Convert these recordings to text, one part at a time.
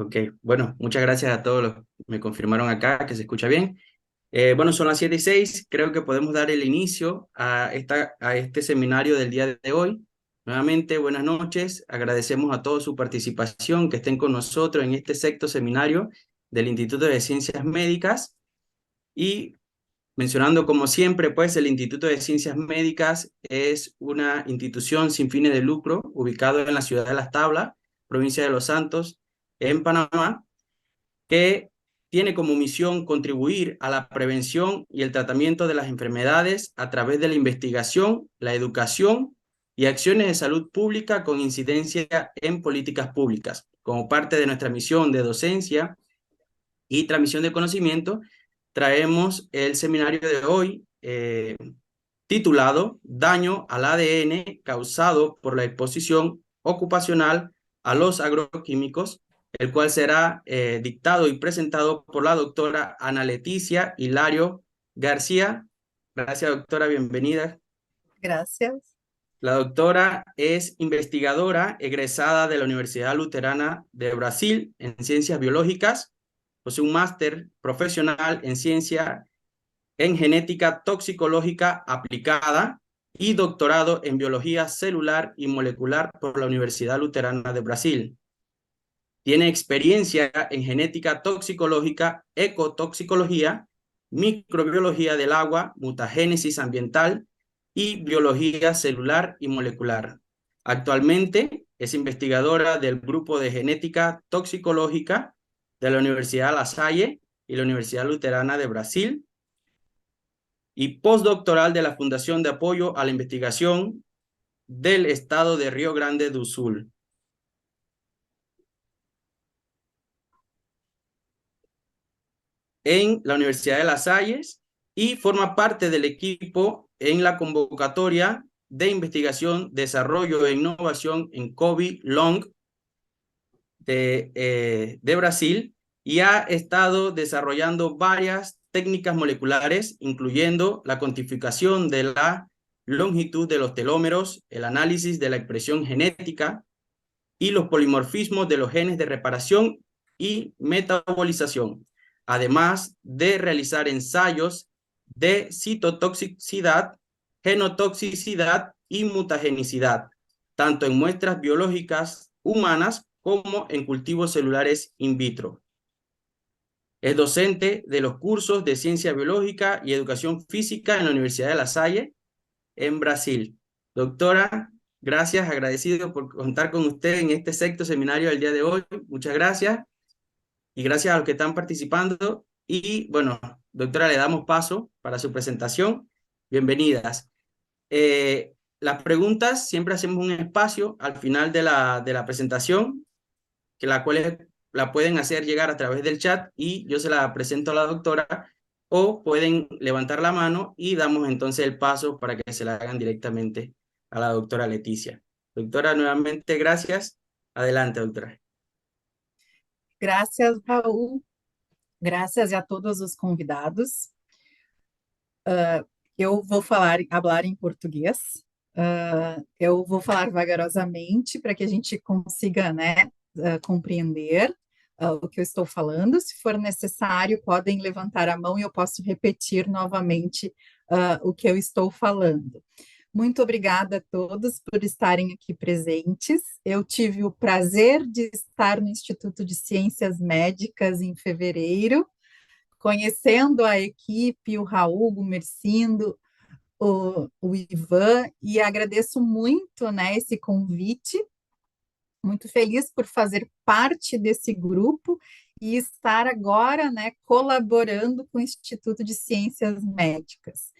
Ok, bueno, muchas gracias a todos los que me confirmaron acá que se escucha bien. Bueno, son las 7:06, creo que podemos dar el inicio a este seminario del día de hoy. Nuevamente, buenas noches, agradecemos a todos su participación, que estén con nosotros en este sexto seminario del Instituto de Ciencias Médicas y mencionando como siempre, pues el Instituto de Ciencias Médicas es una institución sin fines de lucro ubicado en la ciudad de Las Tablas, provincia de Los Santos, en Panamá, que tiene como misión contribuir a la prevención y el tratamiento de las enfermedades a través de la investigación, la educación y acciones de salud pública con incidencia en políticas públicas. Como parte de nuestra misión de docencia y transmisión de conocimiento, traemos el seminario de hoy titulado Daño al ADN causado por la exposición ocupacional a los agroquímicos, el cual será dictado y presentado por la doctora Ana Leticia Hilario García. Gracias, doctora, bienvenida. Gracias. La doctora es investigadora egresada de la Universidad Luterana de Brasil en Ciencias Biológicas, posee un máster profesional en genética toxicológica aplicada y doctorado en biología celular y molecular por la Universidad Luterana de Brasil. Tiene experiencia en genética toxicológica, ecotoxicología, microbiología del agua, mutagénesis ambiental y biología celular y molecular. Actualmente es investigadora del grupo de genética toxicológica de la Universidad La Salle y la Universidad Luterana de Brasil y postdoctoral de la Fundación de Apoyo a la Investigación del Estado de Río Grande do Sul. En la Universidad de Las Salles y forma parte del equipo en la convocatoria de investigación, desarrollo e innovación en COVID Long de Brasil y ha estado desarrollando varias técnicas moleculares, incluyendo la cuantificación de la longitud de los telómeros, el análisis de la expresión genética y los polimorfismos de los genes de reparación y metabolización, además de realizar ensayos de citotoxicidad, genotoxicidad y mutagenicidad, tanto en muestras biológicas humanas como en cultivos celulares in vitro. Es docente de los cursos de Ciencia Biológica y Educación Física en la Universidad de La Salle, en Brasil. Doctora, gracias, agradecido por contar con usted en este sexto seminario del día de hoy. Muchas gracias y gracias a los que están participando. Y bueno, doctora, le damos paso para su presentación. Bienvenidas. Las preguntas, siempre hacemos un espacio al final de la presentación, que la cual la pueden hacer llegar a través del chat y yo se la presento a la doctora, o pueden levantar la mano y damos entonces el paso para que se la hagan directamente a la doctora Leticia. Doctora, nuevamente gracias. Adelante, doctora. Graças, Raul. Graças a todos os convidados. Eu vou falar em português. Eu vou falar vagarosamente para que a gente consiga, né, compreender o que eu estou falando. Se for necessário, podem levantar a mão e eu posso repetir novamente o que eu estou falando. Muito obrigada a todos por estarem aqui presentes. Eu tive o prazer de estar no Instituto de Ciências Médicas em fevereiro, conhecendo a equipe, o Raul, o Mercindo, o Ivan, e agradeço muito, né, esse convite. Muito feliz por fazer parte desse grupo e estar agora, né, colaborando com o Instituto de Ciências Médicas.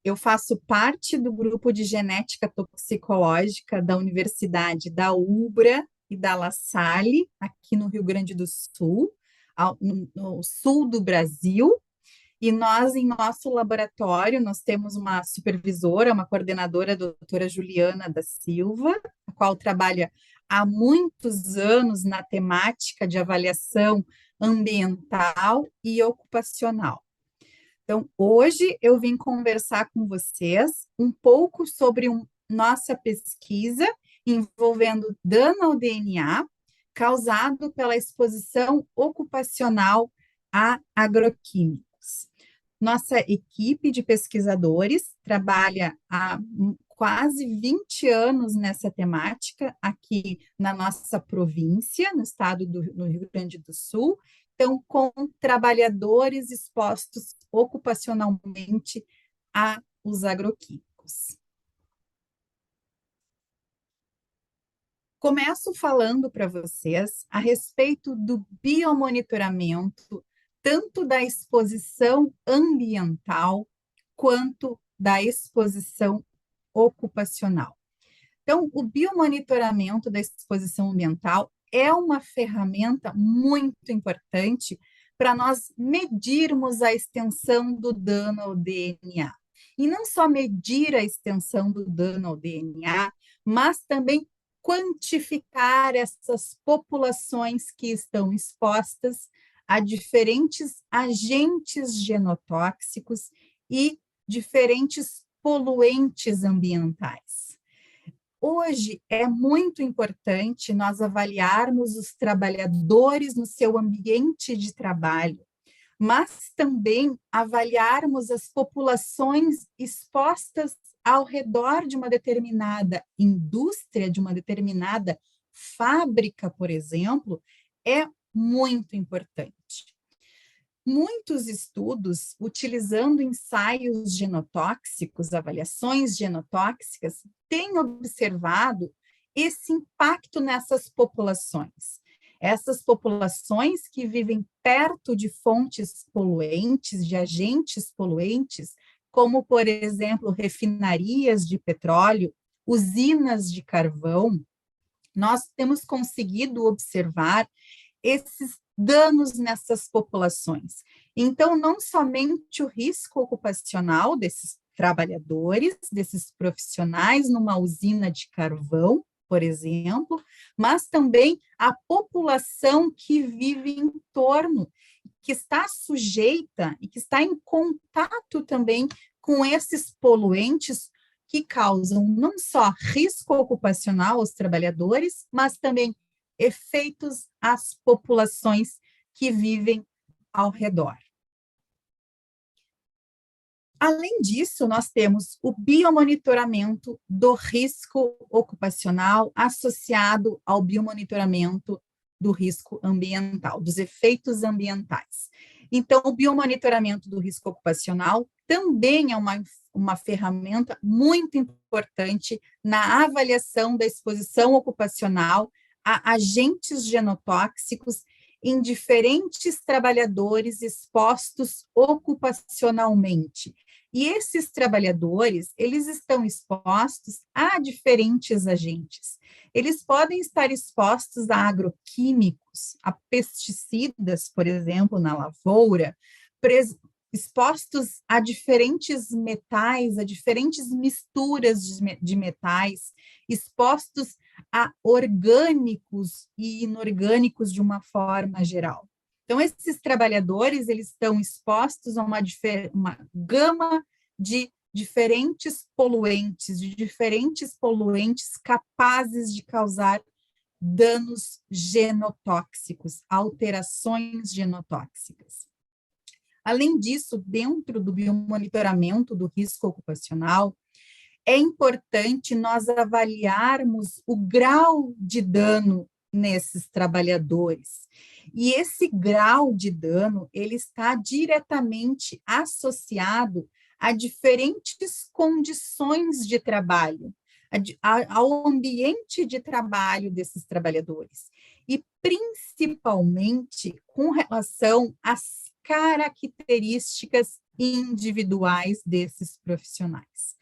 Eu faço parte do grupo de genética toxicológica da Universidade da UBRA e da La Salle, aqui no Rio Grande do Sul, no sul do Brasil. E nós, em nosso laboratório, nós temos uma supervisora, uma coordenadora, a doutora Juliana da Silva, a qual trabalha há muitos anos na temática de avaliação ambiental e ocupacional. Então, hoje eu vim conversar com vocês um pouco sobre nossa pesquisa envolvendo dano ao DNA, causado pela exposição ocupacional a agroquímicos. Nossa equipe de pesquisadores trabalha há quase 20 anos nessa temática aqui na nossa província, no estado no Rio Grande do Sul, então com trabalhadores expostos ocupacionalmente aos agroquímicos. Começo falando para vocês a respeito do biomonitoramento, tanto da exposição ambiental quanto da exposição ocupacional. Então, o biomonitoramento da exposição ambiental é uma ferramenta muito importante para nós medirmos a extensão do dano ao DNA. E não só medir a extensão do dano ao DNA, mas também quantificar essas populações que estão expostas a diferentes agentes genotóxicos e diferentes poluentes ambientais. Hoje é muito importante nós avaliarmos os trabalhadores no seu ambiente de trabalho, mas também avaliarmos as populações expostas ao redor de uma determinada indústria, de uma determinada fábrica, por exemplo, é muito importante. Muitos estudos, utilizando ensaios genotóxicos, avaliações genotóxicas, têm observado esse impacto nessas populações. Essas populações que vivem perto de fontes poluentes, de agentes poluentes, como, por exemplo, refinarias de petróleo, usinas de carvão, nós temos conseguido observar esses danos nessas populações. Então, não somente o risco ocupacional desses trabalhadores, desses profissionais numa usina de carvão, por exemplo, mas também a população que vive em torno, que está sujeita e que está em contato também com esses poluentes que causam não só risco ocupacional aos trabalhadores, mas também efeitos às populações que vivem ao redor. Além disso, nós temos o biomonitoramento do risco ocupacional associado ao biomonitoramento do risco ambiental, dos efeitos ambientais. Então, o biomonitoramento do risco ocupacional também é uma ferramenta muito importante na avaliação da exposição ocupacional a agentes genotóxicos em diferentes trabalhadores expostos ocupacionalmente. E esses trabalhadores, eles estão expostos a diferentes agentes. Eles podem estar expostos a agroquímicos, a pesticidas, por exemplo, na lavoura, expostos a diferentes metais, a diferentes misturas de metais, expostos a orgânicos e inorgânicos de uma forma geral. Então, esses trabalhadores, eles estão expostos a uma gama de diferentes poluentes capazes de causar danos genotóxicos, alterações genotóxicas. Além disso, dentro do biomonitoramento do risco ocupacional, é importante nós avaliarmos o grau de dano nesses trabalhadores. E esse grau de dano, ele está diretamente associado a diferentes condições de trabalho, ao ambiente de trabalho desses trabalhadores, e principalmente com relação às características individuais desses profissionais.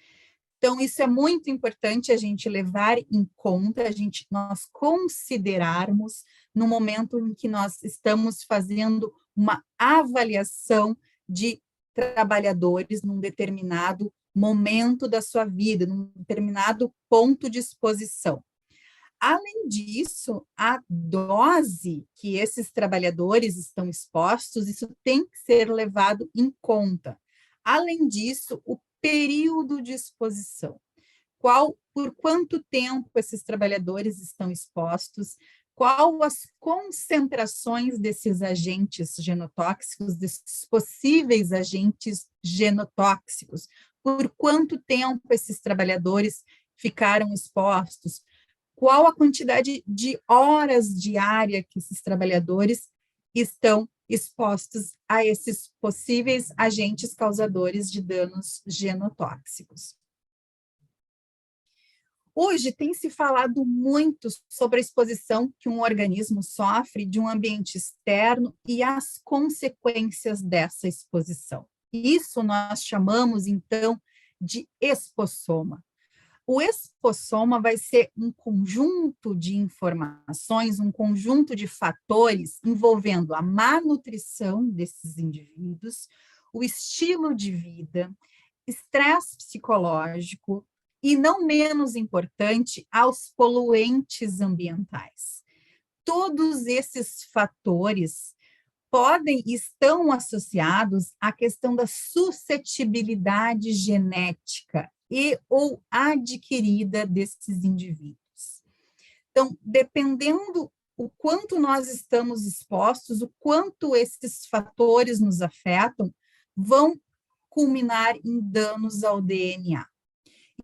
Então, isso é muito importante a gente levar em conta, nós considerarmos no momento em que nós estamos fazendo uma avaliação de trabalhadores num determinado momento da sua vida, num determinado ponto de exposição. Além disso, a dose que esses trabalhadores estão expostos, isso tem que ser levado em conta. Além disso, o período de exposição. Por quanto tempo esses trabalhadores estão expostos, qual as concentrações desses agentes genotóxicos, desses possíveis agentes genotóxicos, por quanto tempo esses trabalhadores ficaram expostos, qual a quantidade de horas diárias que esses trabalhadores estão expostos a esses possíveis agentes causadores de danos genotóxicos. Hoje tem se falado muito sobre a exposição que um organismo sofre de um ambiente externo e as consequências dessa exposição. Isso nós chamamos, então, de expossoma. O expossoma vai ser um conjunto de informações, um conjunto de fatores envolvendo a má nutrição desses indivíduos, o estilo de vida, estresse psicológico e, não menos importante, aos poluentes ambientais. Todos esses fatores estão associados à questão da suscetibilidade genética e ou adquirida desses indivíduos. Então, dependendo o quanto nós estamos expostos, o quanto esses fatores nos afetam, vão culminar em danos ao DNA.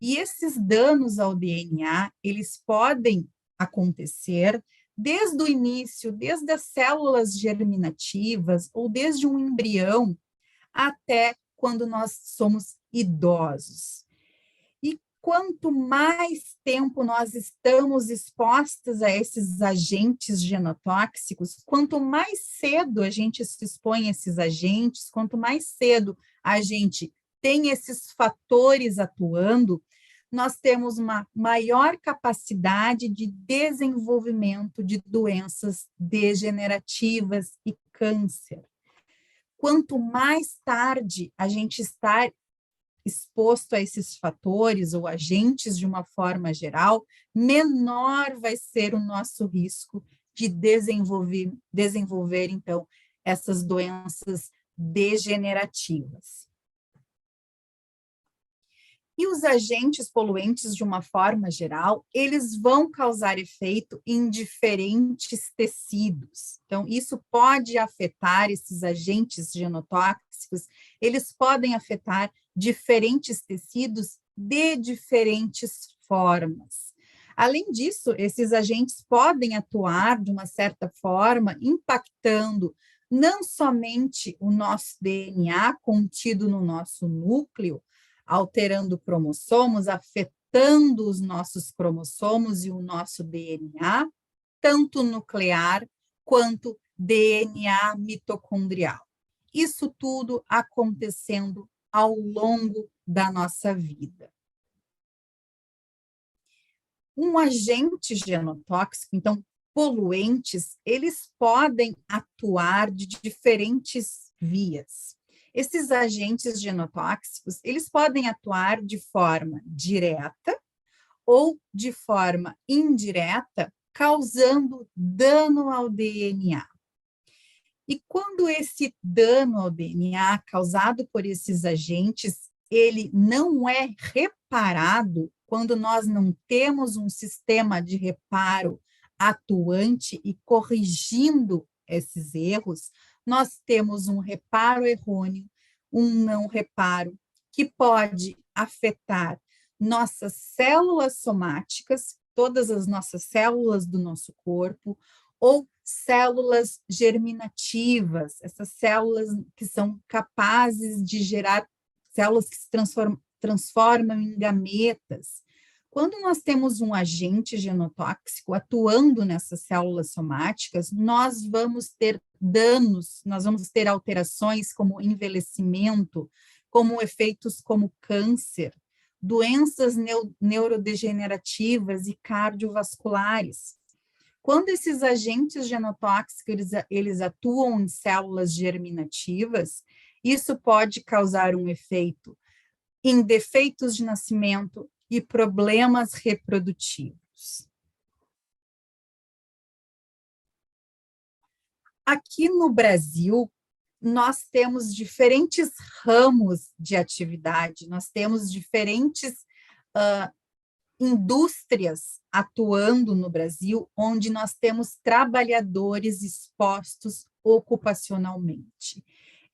E esses danos ao DNA, eles podem acontecer desde o início, desde as células germinativas, ou desde um embrião, até quando nós somos idosos. E quanto mais tempo nós estamos expostos a esses agentes genotóxicos, quanto mais cedo a gente se expõe a esses agentes, quanto mais cedo a gente tem esses fatores atuando, nós temos uma maior capacidade de desenvolvimento de doenças degenerativas e câncer. Quanto mais tarde a gente está exposto a esses fatores ou agentes de uma forma geral, menor vai ser o nosso risco de desenvolver então, essas doenças degenerativas. E os agentes poluentes, de uma forma geral, eles vão causar efeito em diferentes tecidos. Então, isso pode afetar esses agentes genotóxicos, eles podem afetar diferentes tecidos de diferentes formas. Além disso, esses agentes podem atuar de uma certa forma, impactando não somente o nosso DNA contido no nosso núcleo, alterando cromossomos, afetando os nossos cromossomos e o nosso DNA, tanto nuclear quanto DNA mitocondrial. Isso tudo acontecendo ao longo da nossa vida. Um agente genotóxico, então, poluentes, eles podem atuar de diferentes vias. Esses agentes genotóxicos, eles podem atuar de forma direta ou de forma indireta, causando dano ao DNA. E quando esse dano ao DNA causado por esses agentes, ele não é reparado, quando nós não temos um sistema de reparo atuante e corrigindo esses erros, nós temos um reparo errôneo, um não reparo, que pode afetar nossas células somáticas, todas as nossas células do nosso corpo, ou células germinativas, essas células que são capazes de gerar, células que se transformam em gametas. Quando nós temos um agente genotóxico atuando nessas células somáticas, nós vamos ter danos, nós vamos ter alterações como envelhecimento, como efeitos como câncer, doenças neurodegenerativas e cardiovasculares. Quando esses agentes genotóxicos eles atuam em células germinativas, isso pode causar um efeito em defeitos de nascimento e problemas reprodutivos. Aqui no Brasil, nós temos diferentes ramos de atividade, nós temos diferentes indústrias atuando no Brasil, onde nós temos trabalhadores expostos ocupacionalmente.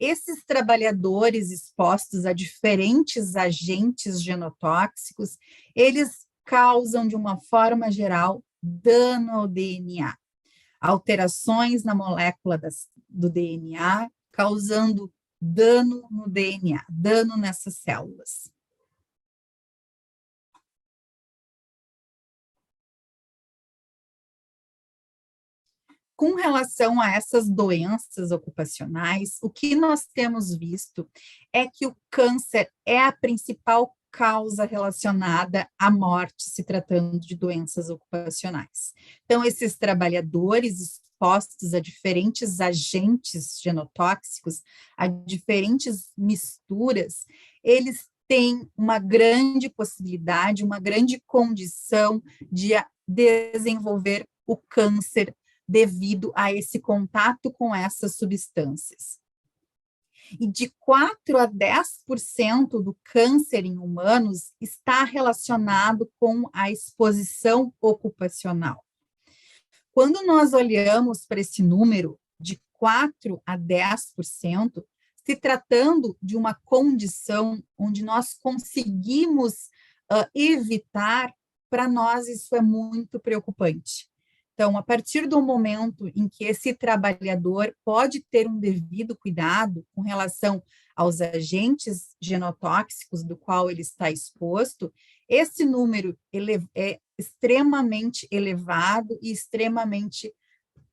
Esses trabalhadores expostos a diferentes agentes genotóxicos, eles causam, de uma forma geral, dano ao DNA, alterações na molécula do DNA, causando dano no DNA, dano nessas células. Com relação a essas doenças ocupacionais, o que nós temos visto é que o câncer é a principal causa relacionada à morte, se tratando de doenças ocupacionais. Então, esses trabalhadores expostos a diferentes agentes genotóxicos, a diferentes misturas, eles têm uma grande possibilidade, uma grande condição de desenvolver o câncer devido a esse contato com essas substâncias. E de 4 a 10% do câncer em humanos está relacionado com a exposição ocupacional. Quando nós olhamos para esse número de 4 a 10%, se tratando de uma condição onde nós conseguimos evitar, para nós isso é muito preocupante. Então, a partir do momento em que esse trabalhador pode ter um devido cuidado com relação aos agentes genotóxicos do qual ele está exposto, esse número é extremamente elevado e extremamente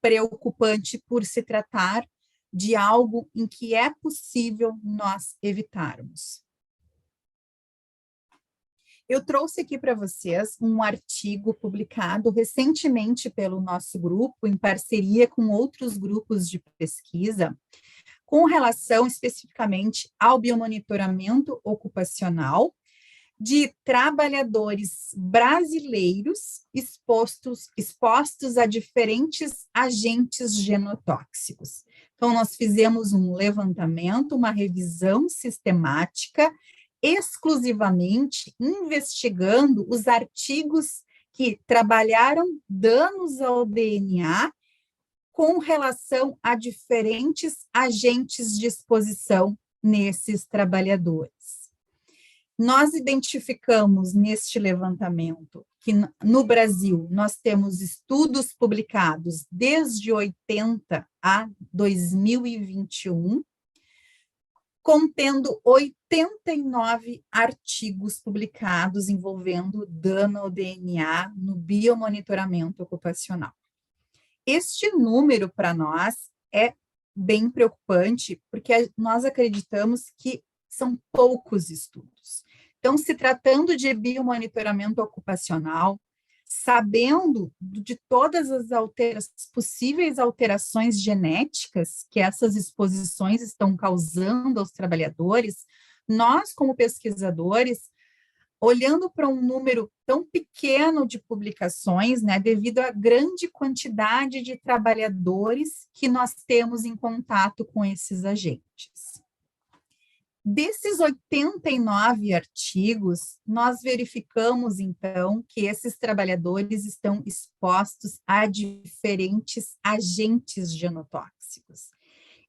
preocupante por se tratar de algo em que é possível nós evitarmos. Eu trouxe aqui para vocês um artigo publicado recentemente pelo nosso grupo, em parceria com outros grupos de pesquisa, com relação especificamente ao biomonitoramento ocupacional de trabalhadores brasileiros expostos a diferentes agentes genotóxicos. Então, nós fizemos um levantamento, uma revisão sistemática, exclusivamente investigando os artigos que trabalharam danos ao DNA com relação a diferentes agentes de exposição nesses trabalhadores. Nós identificamos neste levantamento que no Brasil nós temos estudos publicados desde 80 a 2021, contendo 89 artigos publicados envolvendo dano ao DNA no biomonitoramento ocupacional. Este número, para nós, é bem preocupante, porque nós acreditamos que são poucos estudos. Então, se tratando de biomonitoramento ocupacional, sabendo de todas as possíveis alterações genéticas que essas exposições estão causando aos trabalhadores, nós, como pesquisadores, olhando para um número tão pequeno de publicações, né, devido à grande quantidade de trabalhadores que nós temos em contato com esses agentes. Desses 89 artigos, nós verificamos, então, que esses trabalhadores estão expostos a diferentes agentes genotóxicos.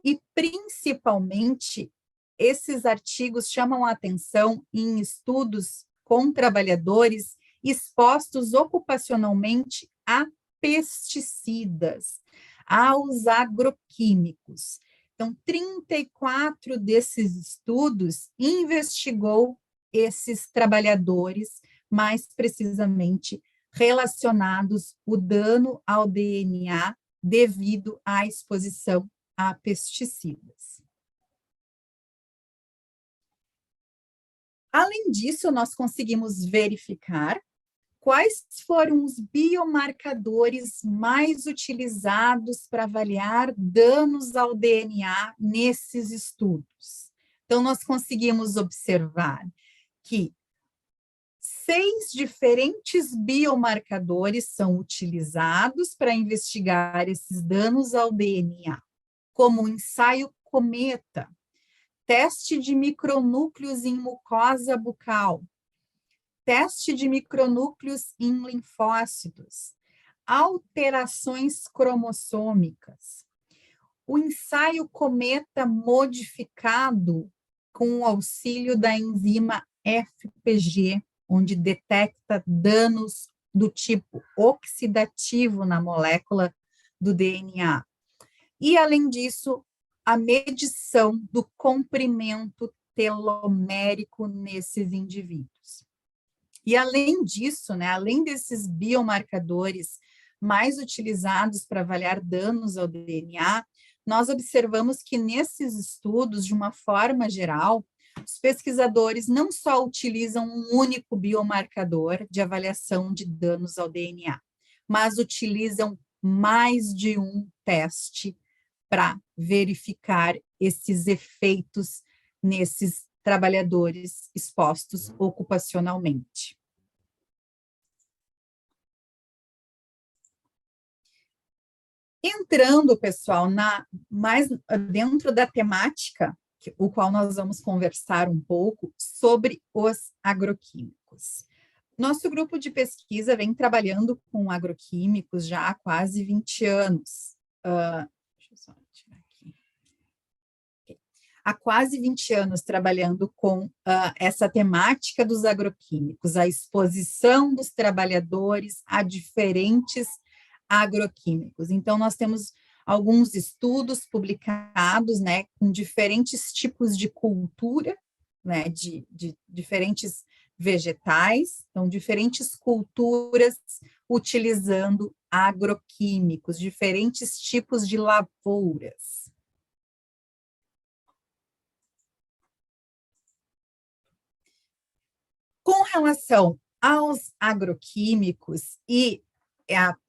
E, principalmente, esses artigos chamam a atenção em estudos com trabalhadores expostos ocupacionalmente a pesticidas, aos agroquímicos. Então, 34 desses estudos investigou esses trabalhadores, mais precisamente relacionados ao dano ao DNA devido à exposição a pesticidas. Além disso, nós conseguimos verificar quais foram os biomarcadores mais utilizados para avaliar danos ao DNA nesses estudos. Então, nós conseguimos observar que 6 diferentes biomarcadores são utilizados para investigar esses danos ao DNA, como o ensaio Cometa, teste de micronúcleos em mucosa bucal, teste de micronúcleos em linfócitos, alterações cromossômicas, o ensaio cometa modificado com o auxílio da enzima FPG, onde detecta danos do tipo oxidativo na molécula do DNA. E, além disso, a medição do comprimento telomérico nesses indivíduos. E, além disso, né, além desses biomarcadores mais utilizados para avaliar danos ao DNA, nós observamos que nesses estudos, de uma forma geral, os pesquisadores não só utilizam um único biomarcador de avaliação de danos ao DNA, mas utilizam mais de um teste para verificar esses efeitos nesses trabalhadores expostos ocupacionalmente. Entrando, pessoal, mais dentro da temática, o qual nós vamos conversar um pouco sobre os agroquímicos. Nosso grupo de pesquisa vem trabalhando com agroquímicos já há quase 20 anos. Deixa eu só tirar aqui. Há quase 20 anos trabalhando com essa temática dos agroquímicos, a exposição dos trabalhadores a diferentes agroquímicos. Então, nós temos alguns estudos publicados, né, com diferentes tipos de cultura, né, de diferentes vegetais, então, diferentes culturas utilizando agroquímicos, diferentes tipos de lavouras. Com relação aos agroquímicos e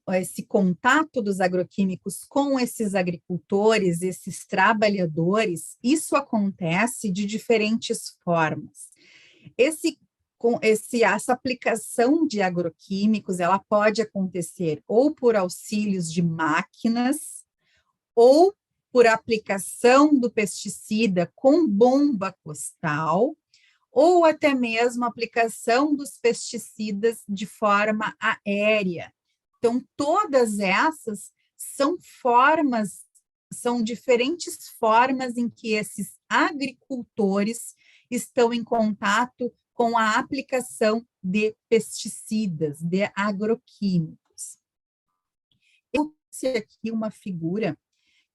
esse contato dos agroquímicos com esses agricultores, esses trabalhadores, isso acontece de diferentes formas. Essa aplicação de agroquímicos, ela pode acontecer ou por auxílios de máquinas, ou por aplicação do pesticida com bomba costal, ou até mesmo aplicação dos pesticidas de forma aérea. Então, todas essas são diferentes formas em que esses agricultores estão em contato com a aplicação de pesticidas, de agroquímicos. Eu trouxe aqui uma figura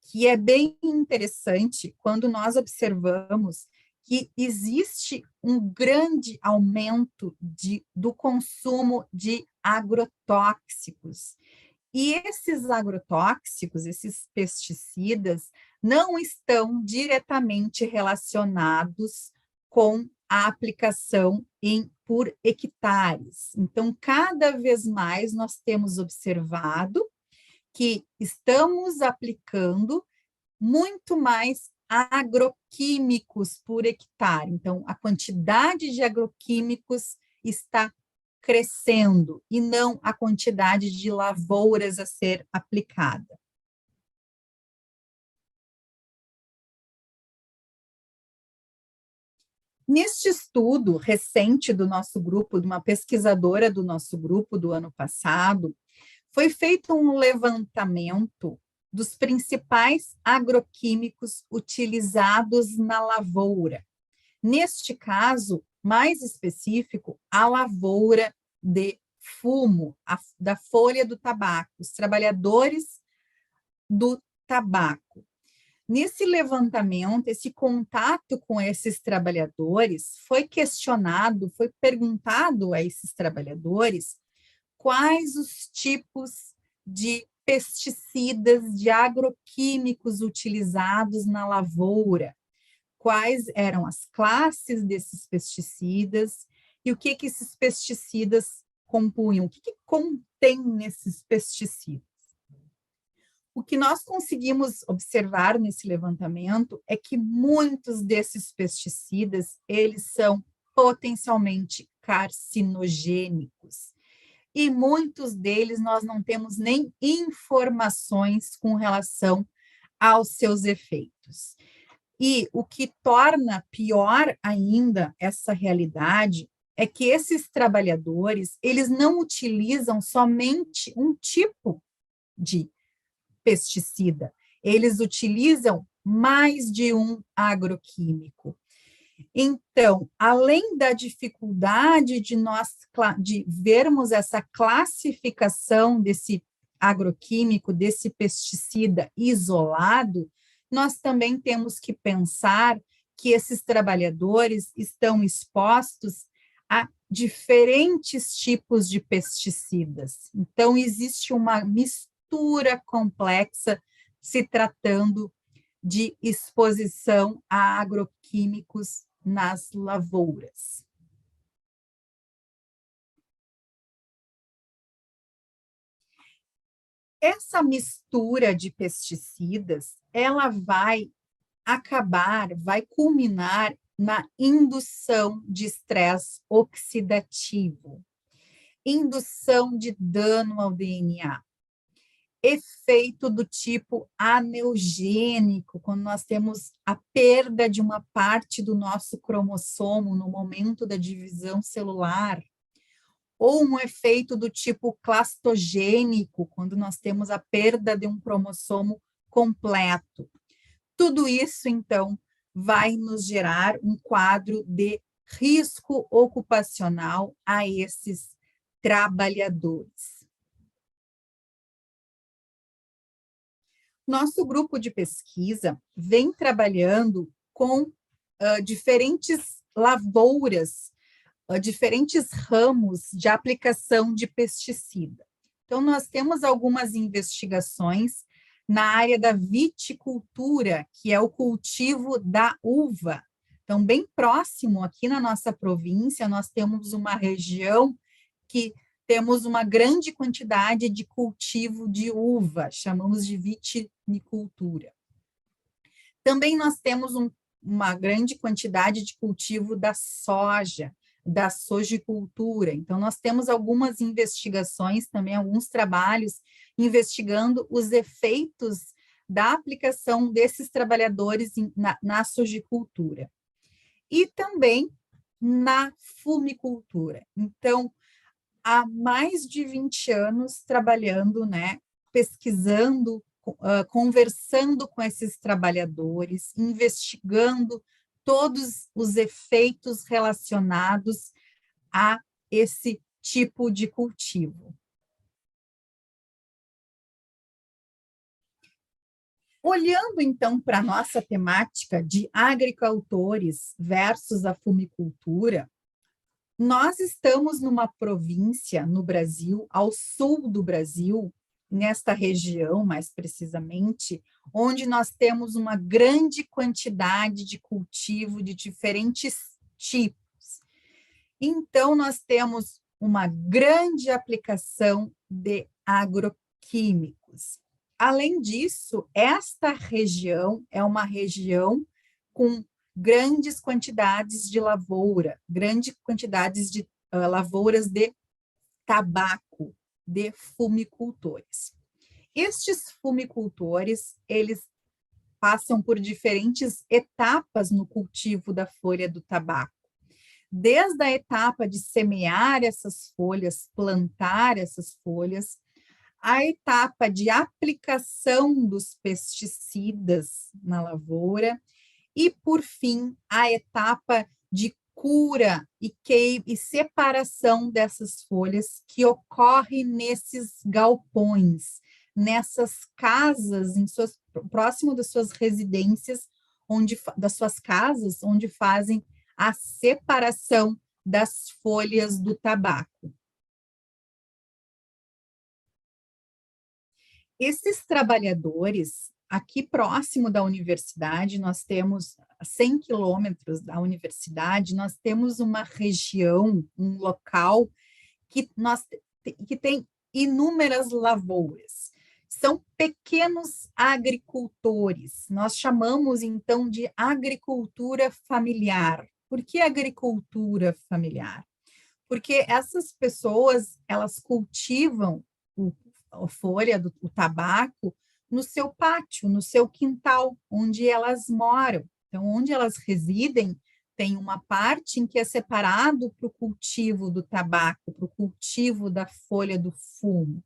que é bem interessante quando nós observamos que existe um grande aumento do consumo de agrotóxicos. E esses agrotóxicos, esses pesticidas, não estão diretamente relacionados com a aplicação por hectares. Então, cada vez mais nós temos observado que estamos aplicando muito mais agroquímicos por hectare. Então, a quantidade de agroquímicos está crescendo e não a quantidade de lavouras a ser aplicada. Neste estudo recente do nosso grupo, de uma pesquisadora do nosso grupo do ano passado, foi feito um levantamento dos principais agroquímicos utilizados na lavoura. Neste caso, mais específico, a lavoura de fumo, da folha do tabaco, os trabalhadores do tabaco. Nesse levantamento, esse contato com esses trabalhadores, foi questionado, foi perguntado a esses trabalhadores quais os tipos de pesticidas, de agroquímicos utilizados na lavoura, quais eram as classes desses pesticidas e o que esses pesticidas compunham, o que contém nesses pesticidas. O que nós conseguimos observar nesse levantamento é que muitos desses pesticidas, eles são potencialmente carcinogênicos. E muitos deles nós não temos nem informações com relação aos seus efeitos. E o que torna pior ainda essa realidade é que esses trabalhadores, eles não utilizam somente um tipo de pesticida, eles utilizam mais de um agroquímico. Então, além da dificuldade de vermos essa classificação desse agroquímico, desse pesticida isolado, nós também temos que pensar que esses trabalhadores estão expostos a diferentes tipos de pesticidas. Então, existe uma mistura complexa se tratando de exposição a agroquímicos nas lavouras. Essa mistura de pesticidas, ela vai culminar na indução de estresse oxidativo, indução de dano ao DNA, efeito do tipo aneugênico, quando nós temos a perda de uma parte do nosso cromossomo no momento da divisão celular, ou um efeito do tipo clastogênico, quando nós temos a perda de um cromossomo completo. Tudo isso, então, vai nos gerar um quadro de risco ocupacional a esses trabalhadores. Nosso grupo de pesquisa vem trabalhando com diferentes lavouras, diferentes ramos de aplicação de pesticida. Então, nós temos algumas investigações na área da viticultura, que é o cultivo da uva. Então, bem próximo aqui na nossa província, nós temos uma região que temos uma grande quantidade de cultivo de uva, chamamos de vitinicultura. Também nós temos uma grande quantidade de cultivo da soja, da sojicultura. Então, nós temos algumas investigações, também alguns trabalhos, investigando os efeitos da aplicação desses trabalhadores na sojicultura. E também na fumicultura. Então, há mais de 20 anos trabalhando, né, pesquisando, conversando com esses trabalhadores, investigando todos os efeitos relacionados a esse tipo de cultivo. Olhando, então, para a nossa temática de agricultores versus a fumicultura, nós estamos numa província no Brasil, ao sul do Brasil, nesta região, mais precisamente, onde nós temos uma grande quantidade de cultivo de diferentes tipos. Então, nós temos uma grande aplicação de agroquímicos. Além disso, esta região é uma região com grandes quantidades de lavoura, grandes quantidades de lavouras de tabaco, de fumicultores. Estes fumicultores, eles passam por diferentes etapas no cultivo da folha do tabaco. Desde a etapa de semear essas folhas, plantar essas folhas, a etapa de aplicação dos pesticidas na lavoura, e, por fim, a etapa de cura e separação dessas folhas que ocorre nesses galpões, nessas casas, próximo das suas residências, das suas casas, onde fazem a separação das folhas do tabaco. Esses trabalhadores, aqui próximo da universidade, nós temos 100 quilômetros da universidade, nós temos uma região, um local que tem inúmeras lavouras. São pequenos agricultores. Nós chamamos, então, de agricultura familiar. Por que agricultura familiar? Porque essas pessoas, elas cultivam a folha o tabaco no seu pátio, no seu quintal, onde elas moram. Então, onde elas residem, tem uma parte em que é separado para o cultivo do tabaco, para o cultivo da folha do fumo.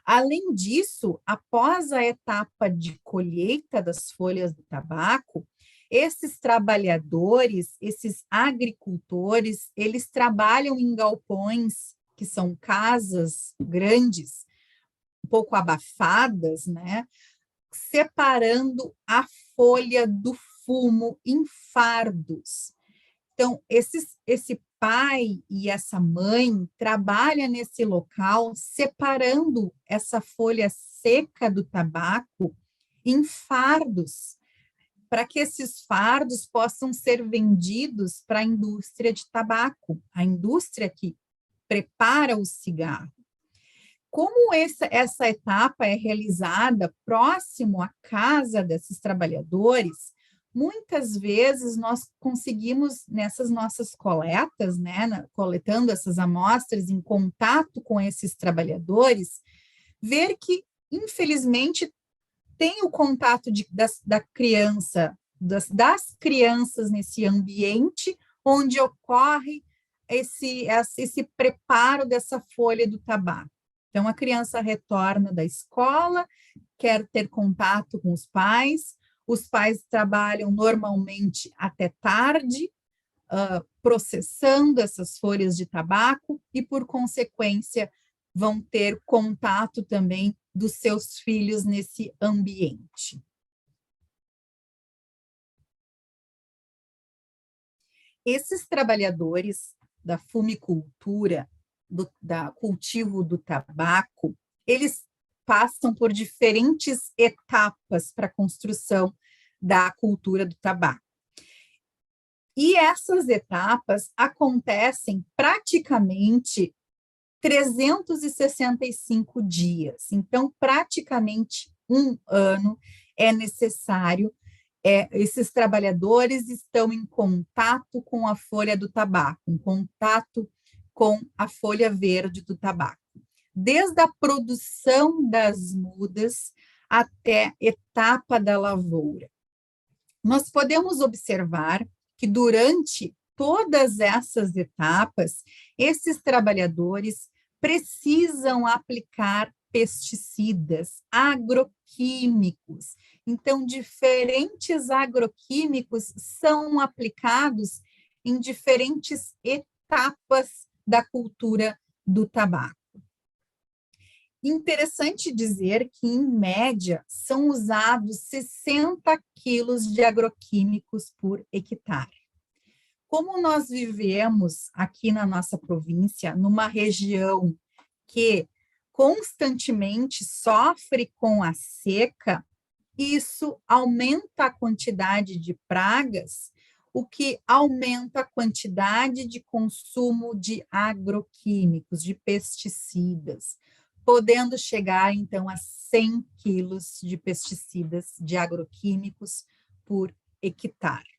Além disso, após a etapa de colheita das folhas do tabaco, esses trabalhadores, esses agricultores, eles trabalham em galpões, que são casas grandes, um pouco abafadas, né? Separando a folha do fumo em fardos. Então, esse pai e essa mãe trabalham nesse local, separando essa folha seca do tabaco em fardos, para que esses fardos possam ser vendidos para a indústria de tabaco, a indústria que prepara o cigarro. Como essa etapa é realizada próximo à casa desses trabalhadores, muitas vezes nós conseguimos, nessas nossas coletas, né, coletando essas amostras em contato com esses trabalhadores, ver que, infelizmente, tem o contato da criança, das crianças nesse ambiente onde ocorre esse preparo dessa folha do tabaco. Então, a criança retorna da escola, quer ter contato com os pais trabalham normalmente até tarde, processando essas folhas de tabaco e, por consequência, vão ter contato também dos seus filhos nesse ambiente. Esses trabalhadores da fumicultura, da cultivo do tabaco, eles passam por diferentes etapas para a construção da cultura do tabaco. E essas etapas acontecem praticamente 365 dias. Então, praticamente um ano é necessário. Esses trabalhadores estão em contato com a folha do tabaco, em contato com a folha verde do tabaco, desde a produção das mudas até a etapa da lavoura. Nós podemos observar que durante todas essas etapas, esses trabalhadores precisam aplicar pesticidas, agroquímicos. Então, diferentes agroquímicos são aplicados em diferentes etapas da cultura do tabaco. Interessante dizer que, em média, são usados 60 quilos de agroquímicos por hectare. Como nós vivemos aqui na nossa província, numa região que constantemente sofre com a seca, isso aumenta a quantidade de pragas, o que aumenta a quantidade de consumo de agroquímicos, de pesticidas, podendo chegar, então, a 100 quilos de pesticidas, de agroquímicos por hectare.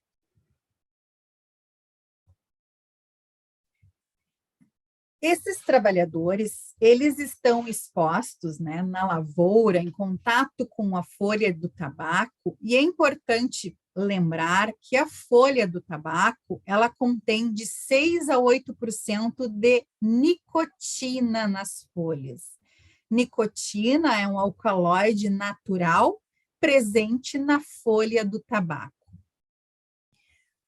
Esses trabalhadores, eles estão expostos, né, na lavoura, em contato com a folha do tabaco, e é importante lembrar que a folha do tabaco, ela contém de 6 a 8% de nicotina nas folhas. Nicotina é um alcaloide natural presente na folha do tabaco.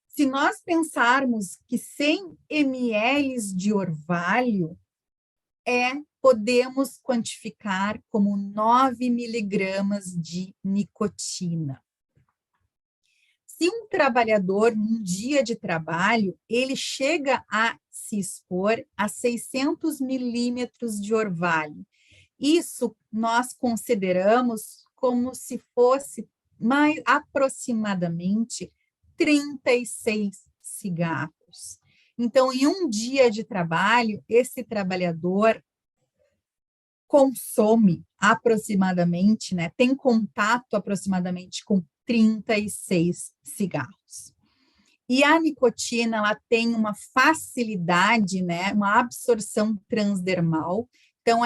Se nós pensarmos que 100 ml de orvalho podemos quantificar como 9 miligramas de nicotina. Se um trabalhador, num dia de trabalho, ele chega a se expor a 600 milímetros de orvalho, isso nós consideramos como se fosse mais aproximadamente 36 cigarros. Então, em um dia de trabalho, esse trabalhador consome aproximadamente, né, tem contato aproximadamente com 36 cigarros. E a nicotina, ela tem uma facilidade, né, uma absorção transdermal, então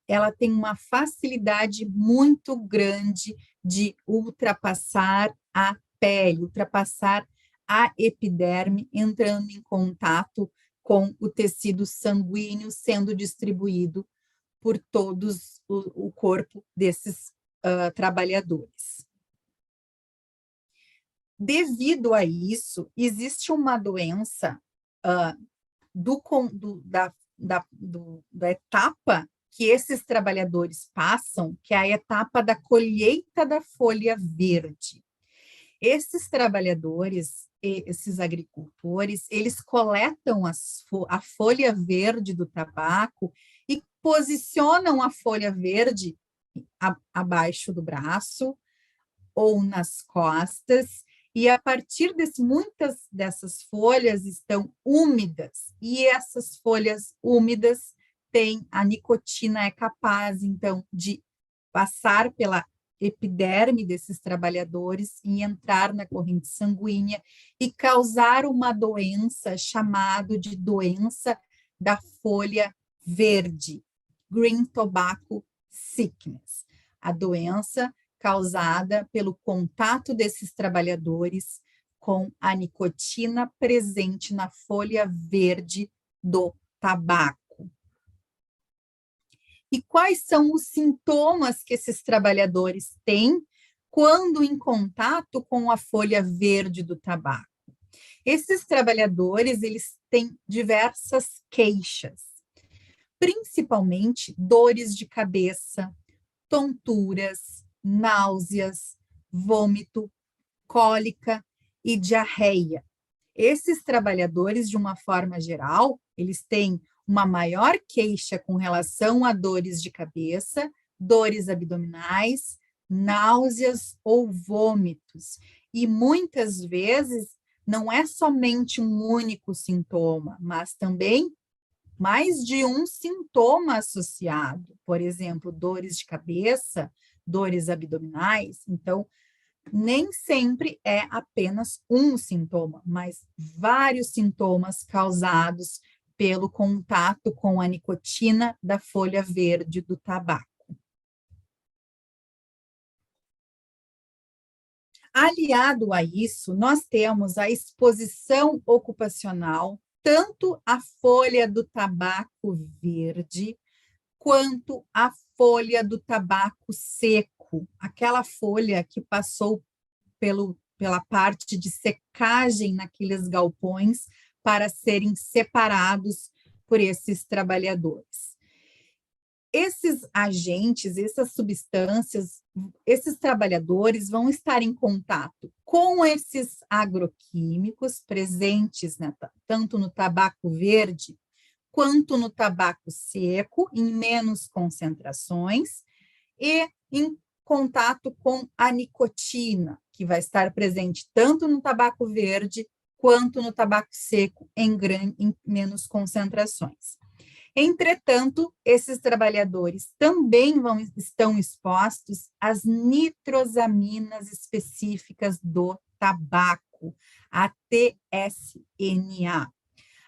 ela tem uma facilidade muito grande de ultrapassar a pele, ultrapassar a epiderme entrando em contato com o tecido sanguíneo sendo distribuído por todos o corpo desses trabalhadores. Devido a isso, existe uma doença da etapa que esses trabalhadores passam, que é a etapa da colheita da folha verde. Esses trabalhadores, esses agricultores, eles coletam a folha verde do tabaco e posicionam a folha verde abaixo do braço ou nas costas, e a partir muitas dessas folhas estão úmidas, e essas folhas úmidas têm, a nicotina é capaz, então, de passar pela epiderme desses trabalhadores e entrar na corrente sanguínea e causar uma doença chamada de doença da folha verde, Green Tobacco Sickness. A doença causada pelo contato desses trabalhadores com a nicotina presente na folha verde do tabaco. E quais são os sintomas que esses trabalhadores têm quando em contato com a folha verde do tabaco? Esses trabalhadores, eles têm diversas queixas, principalmente dores de cabeça, tonturas, náuseas, vômito, cólica e diarreia. Esses trabalhadores, de uma forma geral, eles têm uma maior queixa com relação a dores de cabeça, dores abdominais, náuseas ou vômitos. E muitas vezes não é somente um único sintoma, mas também mais de um sintoma associado, por exemplo, dores de cabeça, dores abdominais. Então, nem sempre é apenas um sintoma, mas vários sintomas causados pelo contato com a nicotina da folha verde do tabaco. Aliado a isso, nós temos a exposição ocupacional, tanto à folha do tabaco verde, quanto à folha do tabaco seco, aquela folha que passou pela parte de secagem naqueles galpões para serem separados por esses trabalhadores. Esses agentes, essas substâncias, esses trabalhadores vão estar em contato com esses agroquímicos presentes, né, tanto no tabaco verde quanto no tabaco seco, em menos concentrações, e em contato com a nicotina, que vai estar presente tanto no tabaco verde quanto no tabaco seco, em menos concentrações. Entretanto, esses trabalhadores também estão expostos às nitrosaminas específicas do tabaco, a TSNA.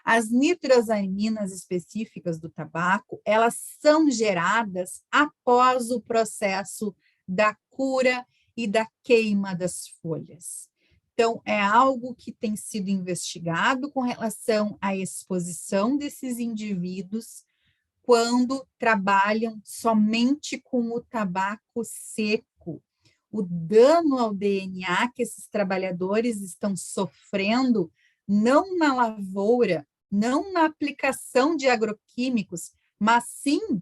As nitrosaminas específicas do tabaco, elas são geradas após o processo da cura e da queima das folhas. Então, é algo que tem sido investigado com relação à exposição desses indivíduos quando trabalham somente com o tabaco seco. O dano ao DNA que esses trabalhadores estão sofrendo, não na lavoura, não na aplicação de agroquímicos, mas sim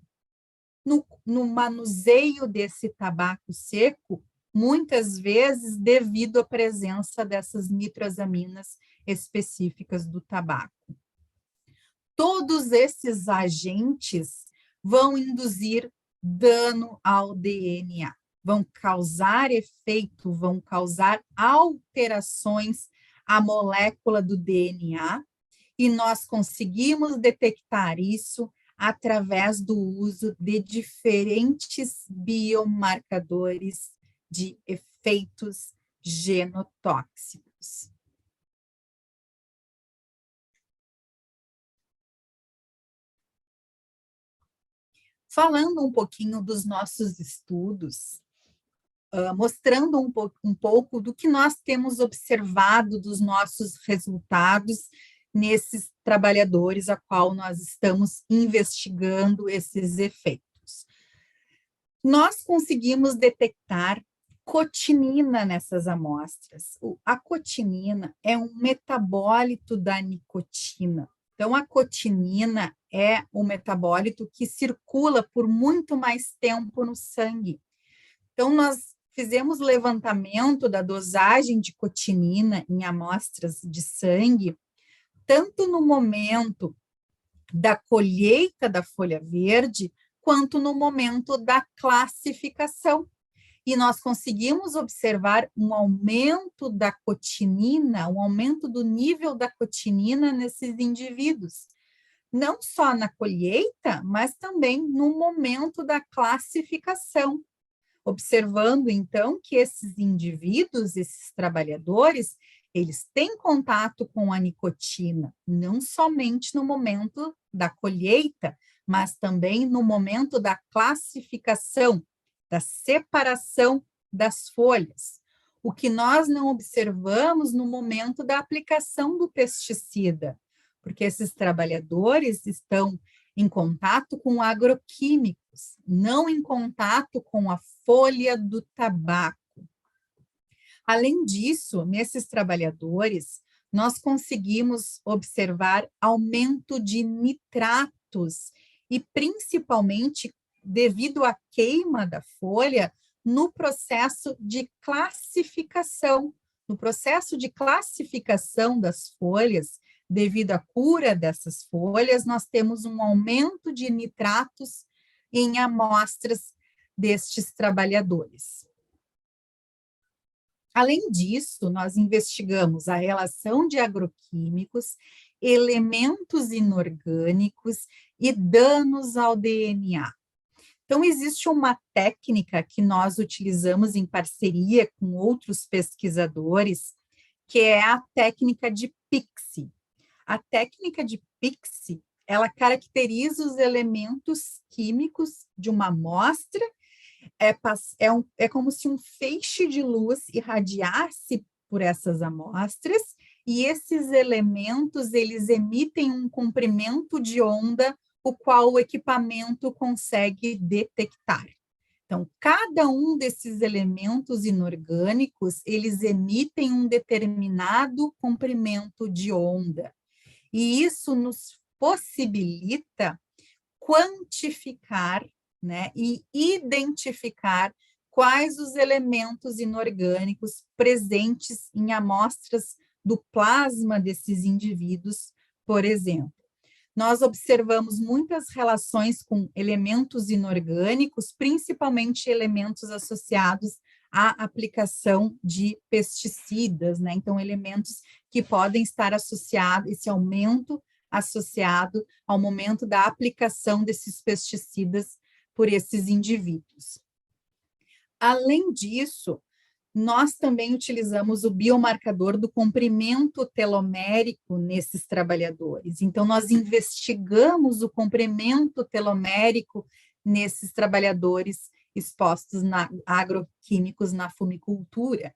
no manuseio desse tabaco seco, muitas vezes devido à presença dessas nitrosaminas específicas do tabaco. Todos esses agentes vão induzir dano ao DNA, vão causar efeito, vão causar alterações à molécula do DNA, e nós conseguimos detectar isso através do uso de diferentes biomarcadores de efeitos genotóxicos. Falando um pouquinho dos nossos estudos, mostrando um pouco do que nós temos observado dos nossos resultados nesses trabalhadores a qual nós estamos investigando esses efeitos. Nós conseguimos detectar cotinina nessas amostras. A cotinina é um metabólito da nicotina. Então, a cotinina é um metabólito que circula por muito mais tempo no sangue. Então, nós fizemos levantamento da dosagem de cotinina em amostras de sangue, tanto no momento da colheita da folha verde, quanto no momento da classificação. E nós conseguimos observar um aumento da cotinina, um aumento do nível da cotinina nesses indivíduos. Não só na colheita, mas também no momento da classificação. Observando, então, que esses indivíduos, esses trabalhadores, eles têm contato com a nicotina, não somente no momento da colheita, mas também no momento da classificação, da separação das folhas. O que nós não observamos no momento da aplicação do pesticida, porque esses trabalhadores estão em contato com agroquímicos, não em contato com a folha do tabaco. Além disso, nesses trabalhadores, nós conseguimos observar aumento de nitratos e principalmente devido à queima da folha no processo de classificação. No processo de classificação das folhas, devido à cura dessas folhas, nós temos um aumento de nitratos em amostras destes trabalhadores. Além disso, nós investigamos a relação de agroquímicos, elementos inorgânicos e danos ao DNA. Então, existe uma técnica que nós utilizamos em parceria com outros pesquisadores, que é a técnica de Pixie. A técnica de Pixie, ela caracteriza os elementos químicos de uma amostra, é como se um feixe de luz irradiasse por essas amostras, e esses elementos, eles emitem um comprimento de onda, o qual o equipamento consegue detectar. Então, cada um desses elementos inorgânicos, eles emitem um determinado comprimento de onda. E isso nos possibilita quantificar, né, e identificar quais os elementos inorgânicos presentes em amostras do plasma desses indivíduos, por exemplo. Nós observamos muitas relações com elementos inorgânicos, principalmente elementos associados à aplicação de pesticidas, né? Então, elementos que podem estar associados, esse aumento associado ao momento da aplicação desses pesticidas por esses indivíduos. Além disso, nós também utilizamos o biomarcador do comprimento telomérico nesses trabalhadores. Então, nós investigamos o comprimento telomérico nesses trabalhadores expostos agroquímicos na fumicultura.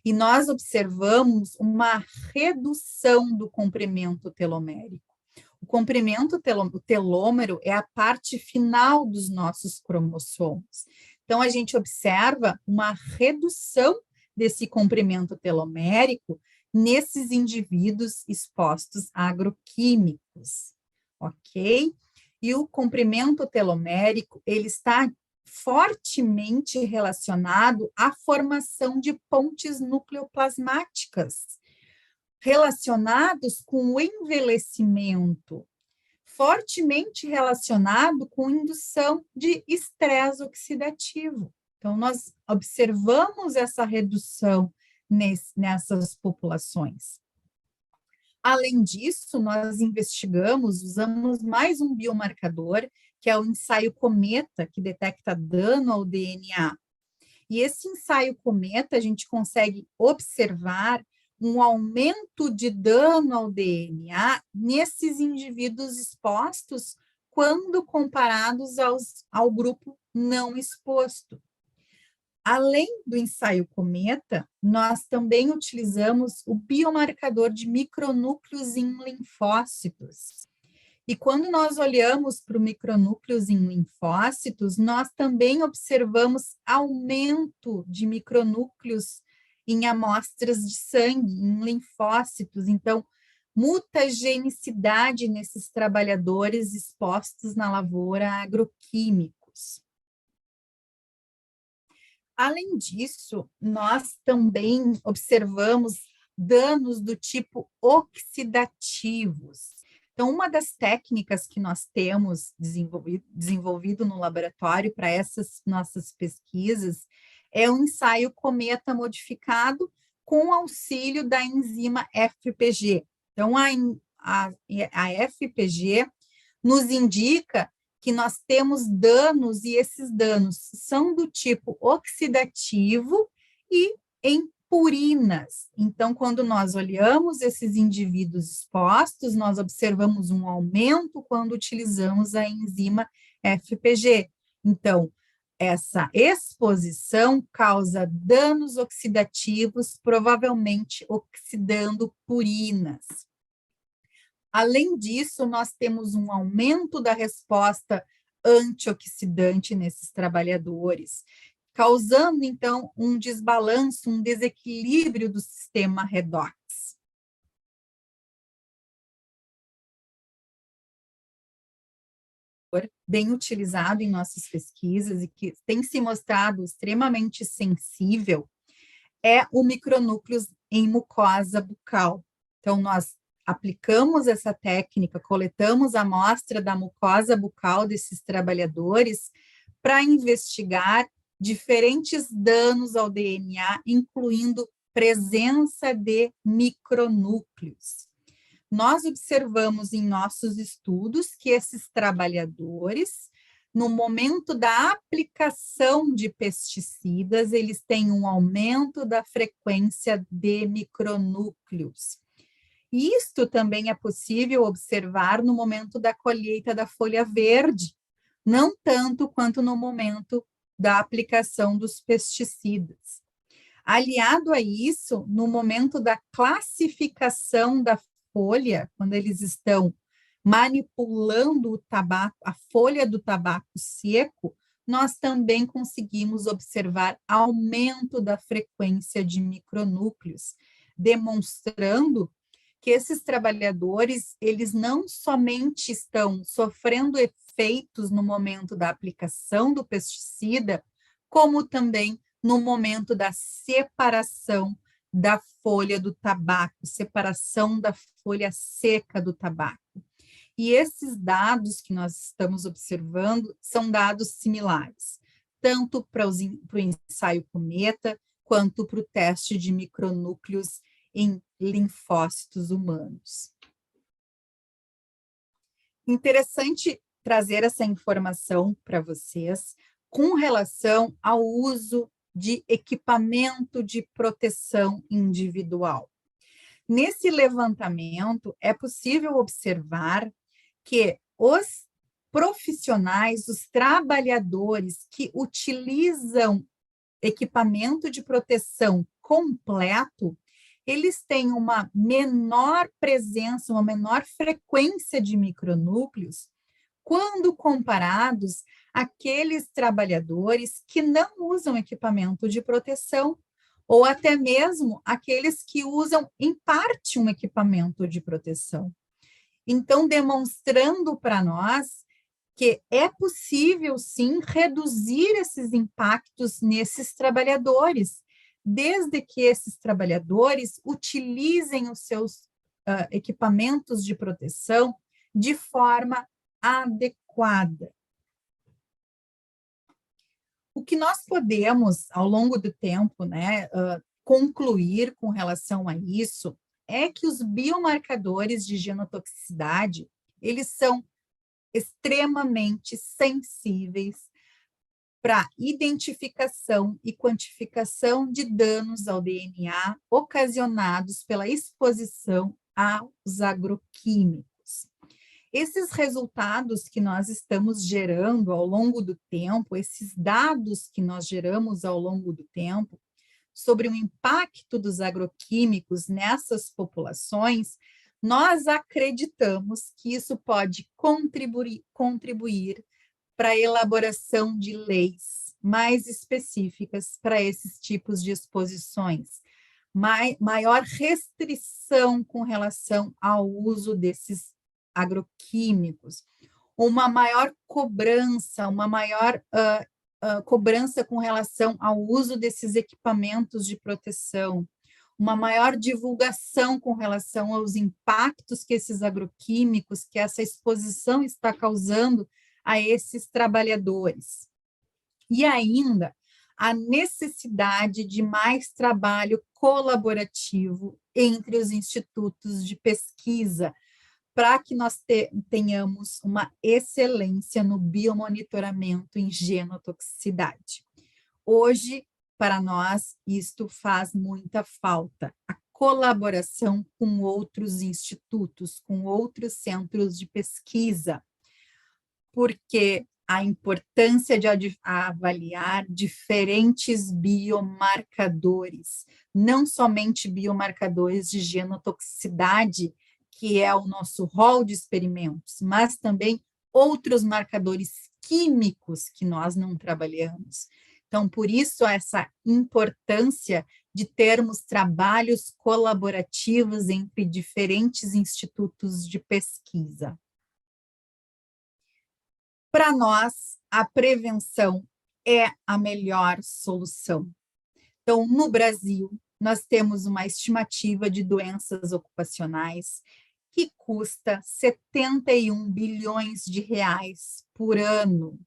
E nós observamos uma redução do comprimento telomérico. O comprimento o telômero é a parte final dos nossos cromossomos. Então, a gente observa uma redução desse comprimento telomérico nesses indivíduos expostos a agroquímicos, ok? E o comprimento telomérico, ele está fortemente relacionado à formação de pontes nucleoplasmáticas, relacionados com o envelhecimento, fortemente relacionado com indução de estresse oxidativo. Então, nós observamos essa redução nessas populações. Além disso, nós usamos mais um biomarcador, que é o ensaio Cometa, que detecta dano ao DNA. E esse ensaio Cometa, a gente consegue observar um aumento de dano ao DNA nesses indivíduos expostos quando comparados ao grupo não exposto. Além do ensaio cometa, nós também utilizamos o biomarcador de micronúcleos em linfócitos. E quando nós olhamos para o micronúcleos em linfócitos, nós também observamos aumento de micronúcleos em amostras de sangue, em linfócitos. Então, mutagenicidade nesses trabalhadores expostos na lavoura a agroquímicos. Além disso, nós também observamos danos do tipo oxidativos. Então, uma das técnicas que nós temos desenvolvido no laboratório para essas nossas pesquisas é um ensaio cometa modificado com auxílio da enzima FPG. Então, a FPG nos indica que nós temos danos, e esses danos são do tipo oxidativo e em purinas. Então, quando nós olhamos esses indivíduos expostos, nós observamos um aumento quando utilizamos a enzima FPG. Então, essa exposição causa danos oxidativos, provavelmente oxidando purinas. Além disso, nós temos um aumento da resposta antioxidante nesses trabalhadores, causando, então, um desbalanço, um desequilíbrio do sistema redox. Bem utilizado em nossas pesquisas e que tem se mostrado extremamente sensível é o micronúcleos em mucosa bucal. Então, nós aplicamos essa técnica, coletamos a amostra da mucosa bucal desses trabalhadores para investigar diferentes danos ao DNA, incluindo presença de micronúcleos. Nós observamos em nossos estudos que esses trabalhadores, no momento da aplicação de pesticidas, eles têm um aumento da frequência de micronúcleos. Isto também é possível observar no momento da colheita da folha verde, não tanto quanto no momento da aplicação dos pesticidas. Aliado a isso, no momento da classificação da folha, quando eles estão manipulando o tabaco, a folha do tabaco seco, nós também conseguimos observar aumento da frequência de micronúcleos, demonstrando que esses trabalhadores, eles não somente estão sofrendo efeitos no momento da aplicação do pesticida, como também no momento da separação da folha do tabaco, separação da folha seca do tabaco. E esses dados que nós estamos observando são dados similares, tanto para o ensaio cometa, quanto para o teste de micronúcleos em linfócitos humanos. Interessante trazer essa informação para vocês com relação ao uso de equipamento de proteção individual. Nesse levantamento, é possível observar que os profissionais, os trabalhadores que utilizam equipamento de proteção completo, eles têm uma menor presença, uma menor frequência de micronúcleos quando comparados àqueles trabalhadores que não usam equipamento de proteção, ou até mesmo aqueles que usam, em parte, um equipamento de proteção. Então, demonstrando para nós que é possível, sim, reduzir esses impactos nesses trabalhadores, desde que esses trabalhadores utilizem os seus equipamentos de proteção de forma adequada. O que nós podemos, ao longo do tempo, concluir com relação a isso é que os biomarcadores de genotoxicidade, eles são extremamente sensíveis para identificação e quantificação de danos ao DNA ocasionados pela exposição aos agroquímicos. Esses resultados que nós estamos gerando ao longo do tempo, esses dados que nós geramos ao longo do tempo, sobre o impacto dos agroquímicos nessas populações, nós acreditamos que isso pode contribuir para a elaboração de leis mais específicas para esses tipos de exposições, maior restrição com relação ao uso desses agroquímicos, uma maior cobrança, uma maior cobrança com relação ao uso desses equipamentos de proteção, uma maior divulgação com relação aos impactos que esses agroquímicos, que essa exposição está causando a esses trabalhadores. E ainda a necessidade de mais trabalho colaborativo entre os institutos de pesquisa, para que nós tenhamos uma excelência no biomonitoramento em genotoxicidade. Hoje, para nós, isto faz muita falta, a colaboração com outros institutos, com outros centros de pesquisa, porque a importância de avaliar diferentes biomarcadores, não somente biomarcadores de genotoxicidade, que é o nosso rol de experimentos, mas também outros marcadores químicos que nós não trabalhamos. Então, por isso, essa importância de termos trabalhos colaborativos entre diferentes institutos de pesquisa. Para nós, a prevenção é a melhor solução. Então, no Brasil, nós temos uma estimativa de doenças ocupacionais que custa 71 bilhões de reais por ano,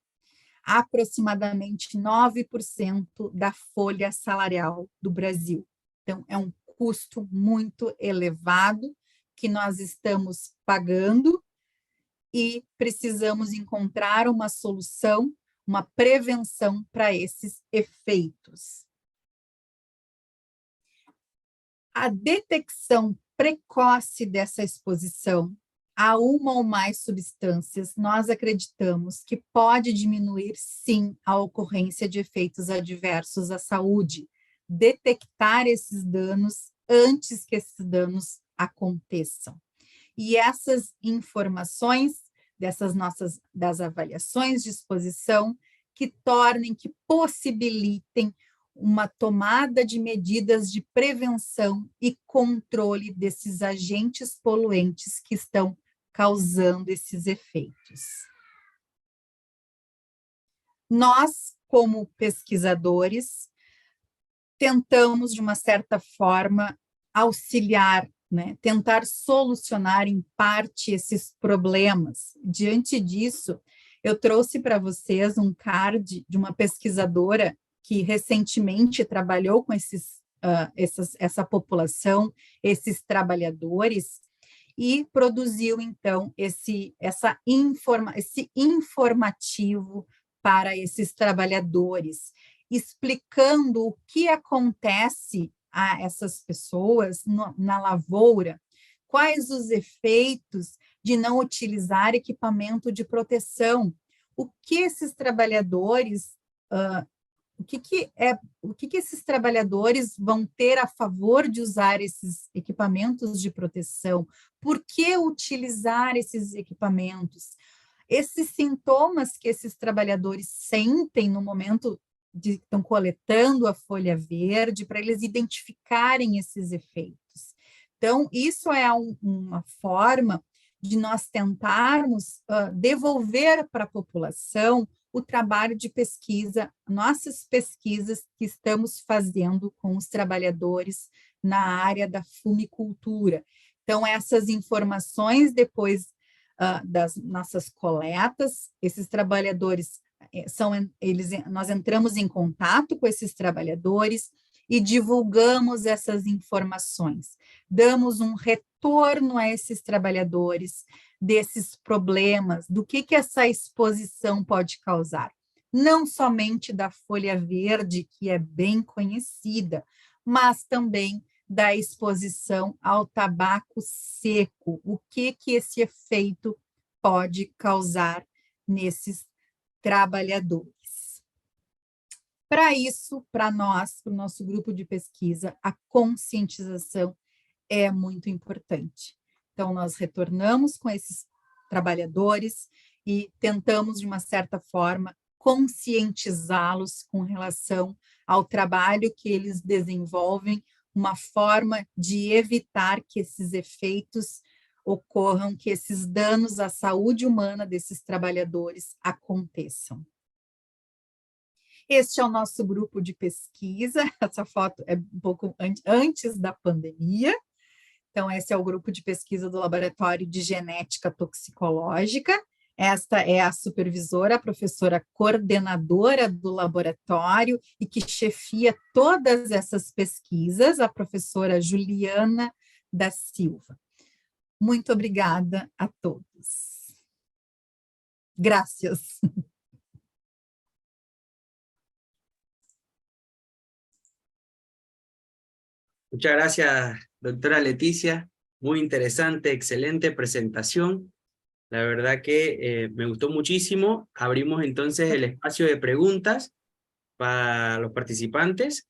aproximadamente 9% da folha salarial do Brasil. Então, é um custo muito elevado que nós estamos pagando e precisamos encontrar uma solução, uma prevenção para esses efeitos. A detecção precoce dessa exposição a uma ou mais substâncias, nós acreditamos que pode diminuir, sim, a ocorrência de efeitos adversos à saúde, detectar esses danos antes que esses danos aconteçam. E essas informações das avaliações de exposição que possibilitem uma tomada de medidas de prevenção e controle desses agentes poluentes que estão causando esses efeitos. Nós, como pesquisadores, tentamos, de uma certa forma, auxiliar, né, tentar solucionar em parte esses problemas. Diante disso, eu trouxe para vocês um card de uma pesquisadora que recentemente trabalhou com essa população, esses trabalhadores, e produziu, então, esse informativo para esses trabalhadores, explicando o que acontece a essas pessoas na lavoura, quais os efeitos de não utilizar equipamento de proteção, o que esses trabalhadores, o que esses trabalhadores vão ter a favor de usar esses equipamentos de proteção, por que utilizar esses equipamentos, esses sintomas que esses trabalhadores sentem no momento de estão coletando a folha verde, para eles identificarem esses efeitos. Então, isso é uma forma de nós tentarmos devolver para a população o trabalho de pesquisa, nossas pesquisas que estamos fazendo com os trabalhadores na área da fumicultura. Então, essas informações, depois das nossas coletas, esses trabalhadores nós entramos em contato com esses trabalhadores e divulgamos essas informações, damos um retorno a esses trabalhadores desses problemas, do que essa exposição pode causar, não somente da folha verde, que é bem conhecida, mas também da exposição ao tabaco seco, o que esse efeito pode causar nesses trabalhadores. Para isso, para nós, para o nosso grupo de pesquisa, a conscientização é muito importante. Então, nós retornamos com esses trabalhadores e tentamos, de uma certa forma, conscientizá-los com relação ao trabalho que eles desenvolvem, uma forma de evitar que esses efeitos ocorram, que esses danos à saúde humana desses trabalhadores aconteçam. Este é o nosso grupo de pesquisa, essa foto é um pouco antes da pandemia. Então, esse é o grupo de pesquisa do Laboratório de Genética Toxicológica. Esta é a supervisora, a professora coordenadora do laboratório e que chefia todas essas pesquisas, a professora Juliana da Silva. Muito obrigada a todos. Graças. Muchas gracias, doctora Leticia. Muy interesante, excelente presentación. La verdad que me gustó muchísimo. Abrimos entonces el espacio de preguntas para los participantes.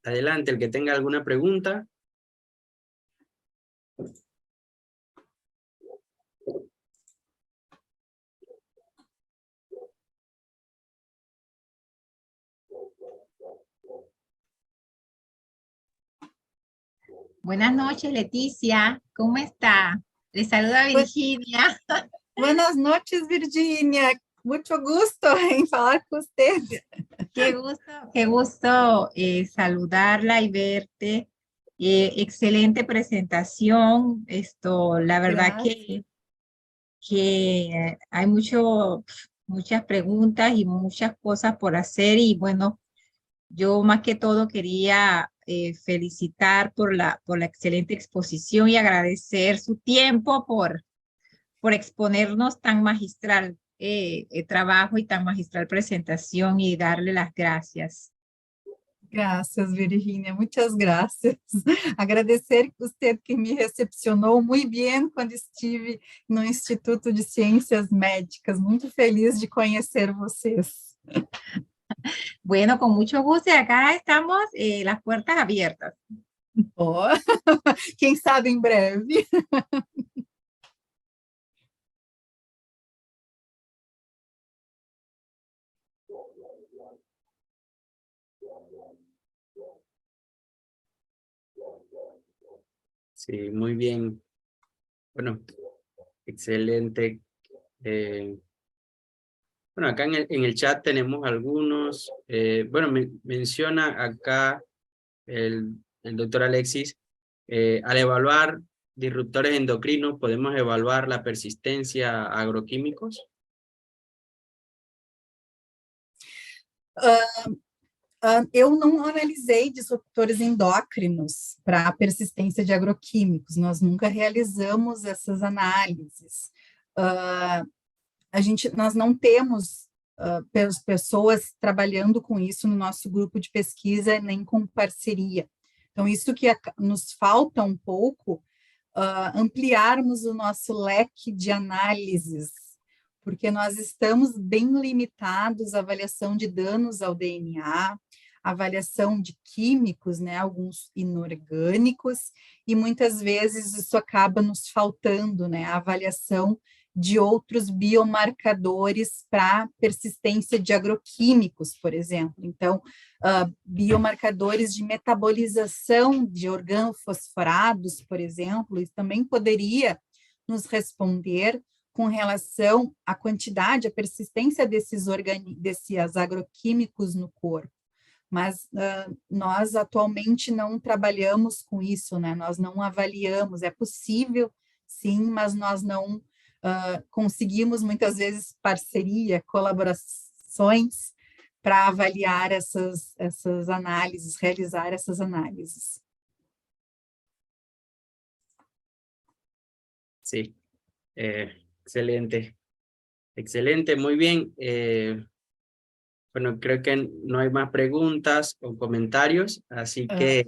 Adelante, el que tenga alguna pregunta. Buenas noches, Leticia. ¿Cómo está? Le saluda Virginia. Buenas noches, Virginia. Mucho gusto en falar con usted. Qué gusto saludarla y verte. Excelente presentación. La verdad que hay muchas preguntas y muchas cosas por hacer y bueno, yo más que todo quería felicitar por la excelente exposición y agradecer su tiempo por exponernos tan magistral trabajo y tan magistral presentación y darle las gracias. Gracias, Virginia, muchas gracias. Agradecer a usted que me recepcionou muito bem quando estive no Instituto de Ciências Médicas. Muito feliz de conhecer vocês. Bueno, con mucho gusto y acá estamos las puertas abiertas. Oh, quem sabe em breve. Sí, muy bien. Bueno, excelente. Bueno, acá en el chat tenemos algunos. Bueno, menciona acá el doctor Alexis, al evaluar disruptores endocrinos, ¿podemos evaluar la persistencia a agroquímicos? Eu não analisei disruptores endócrinos para a persistência de agroquímicos, nós nunca realizamos essas análises. Nós não temos pessoas trabalhando com isso no nosso grupo de pesquisa, nem com parceria. Então, isso que nos falta um pouco, ampliarmos o nosso leque de análises, porque nós estamos bem limitados à avaliação de danos ao DNA, avaliação de químicos, né, alguns inorgânicos, e muitas vezes isso acaba nos faltando, né, a avaliação de outros biomarcadores para persistência de agroquímicos, por exemplo. Então, biomarcadores de metabolização de organofosforados, por exemplo, isso também poderia nos responder com relação à quantidade, à persistência desses agroquímicos no corpo. Mas nós atualmente não trabalhamos com isso, né? Nós não avaliamos, é possível, sim, mas nós não conseguimos muitas vezes parceria, colaborações para avaliar essas análises, realizar essas análises. Sí. Excelente, excelente, muy bien. Bueno, creo que no hay más preguntas o comentarios, así que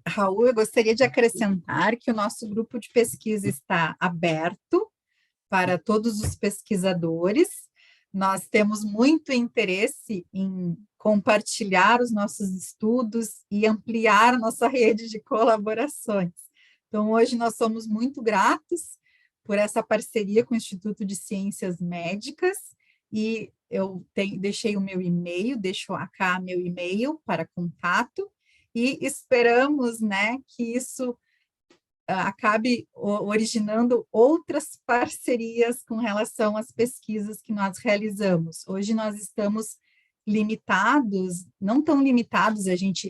Raul, eu gostaria de acrescentar que o nosso grupo de pesquisa está aberto para todos os pesquisadores. Nós temos muito interesse em compartilhar os nossos estudos e ampliar nossa rede de colaborações. Então, hoje nós somos muito gratos por essa parceria com o Instituto de Ciências Médicas e deixei o meu e-mail, deixo cá meu e-mail para contato e esperamos, né, que isso acabe originando outras parcerias com relação às pesquisas que nós realizamos. Hoje nós estamos limitados, não tão limitados,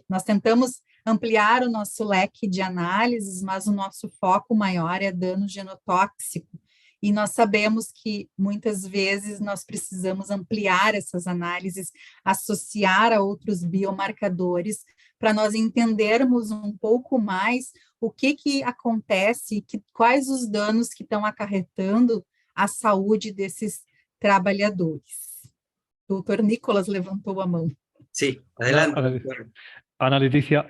nós tentamos ampliar o nosso leque de análises, mas o nosso foco maior é dano genotóxico, e nós sabemos que muitas vezes nós precisamos ampliar essas análises, associar a outros biomarcadores, para nós entendermos um pouco mais o que acontece, quais os danos que estão acarretando a saúde desses trabalhadores. O doutor Nicolas levantou a mão. Sí, adelante. Ana Leticia,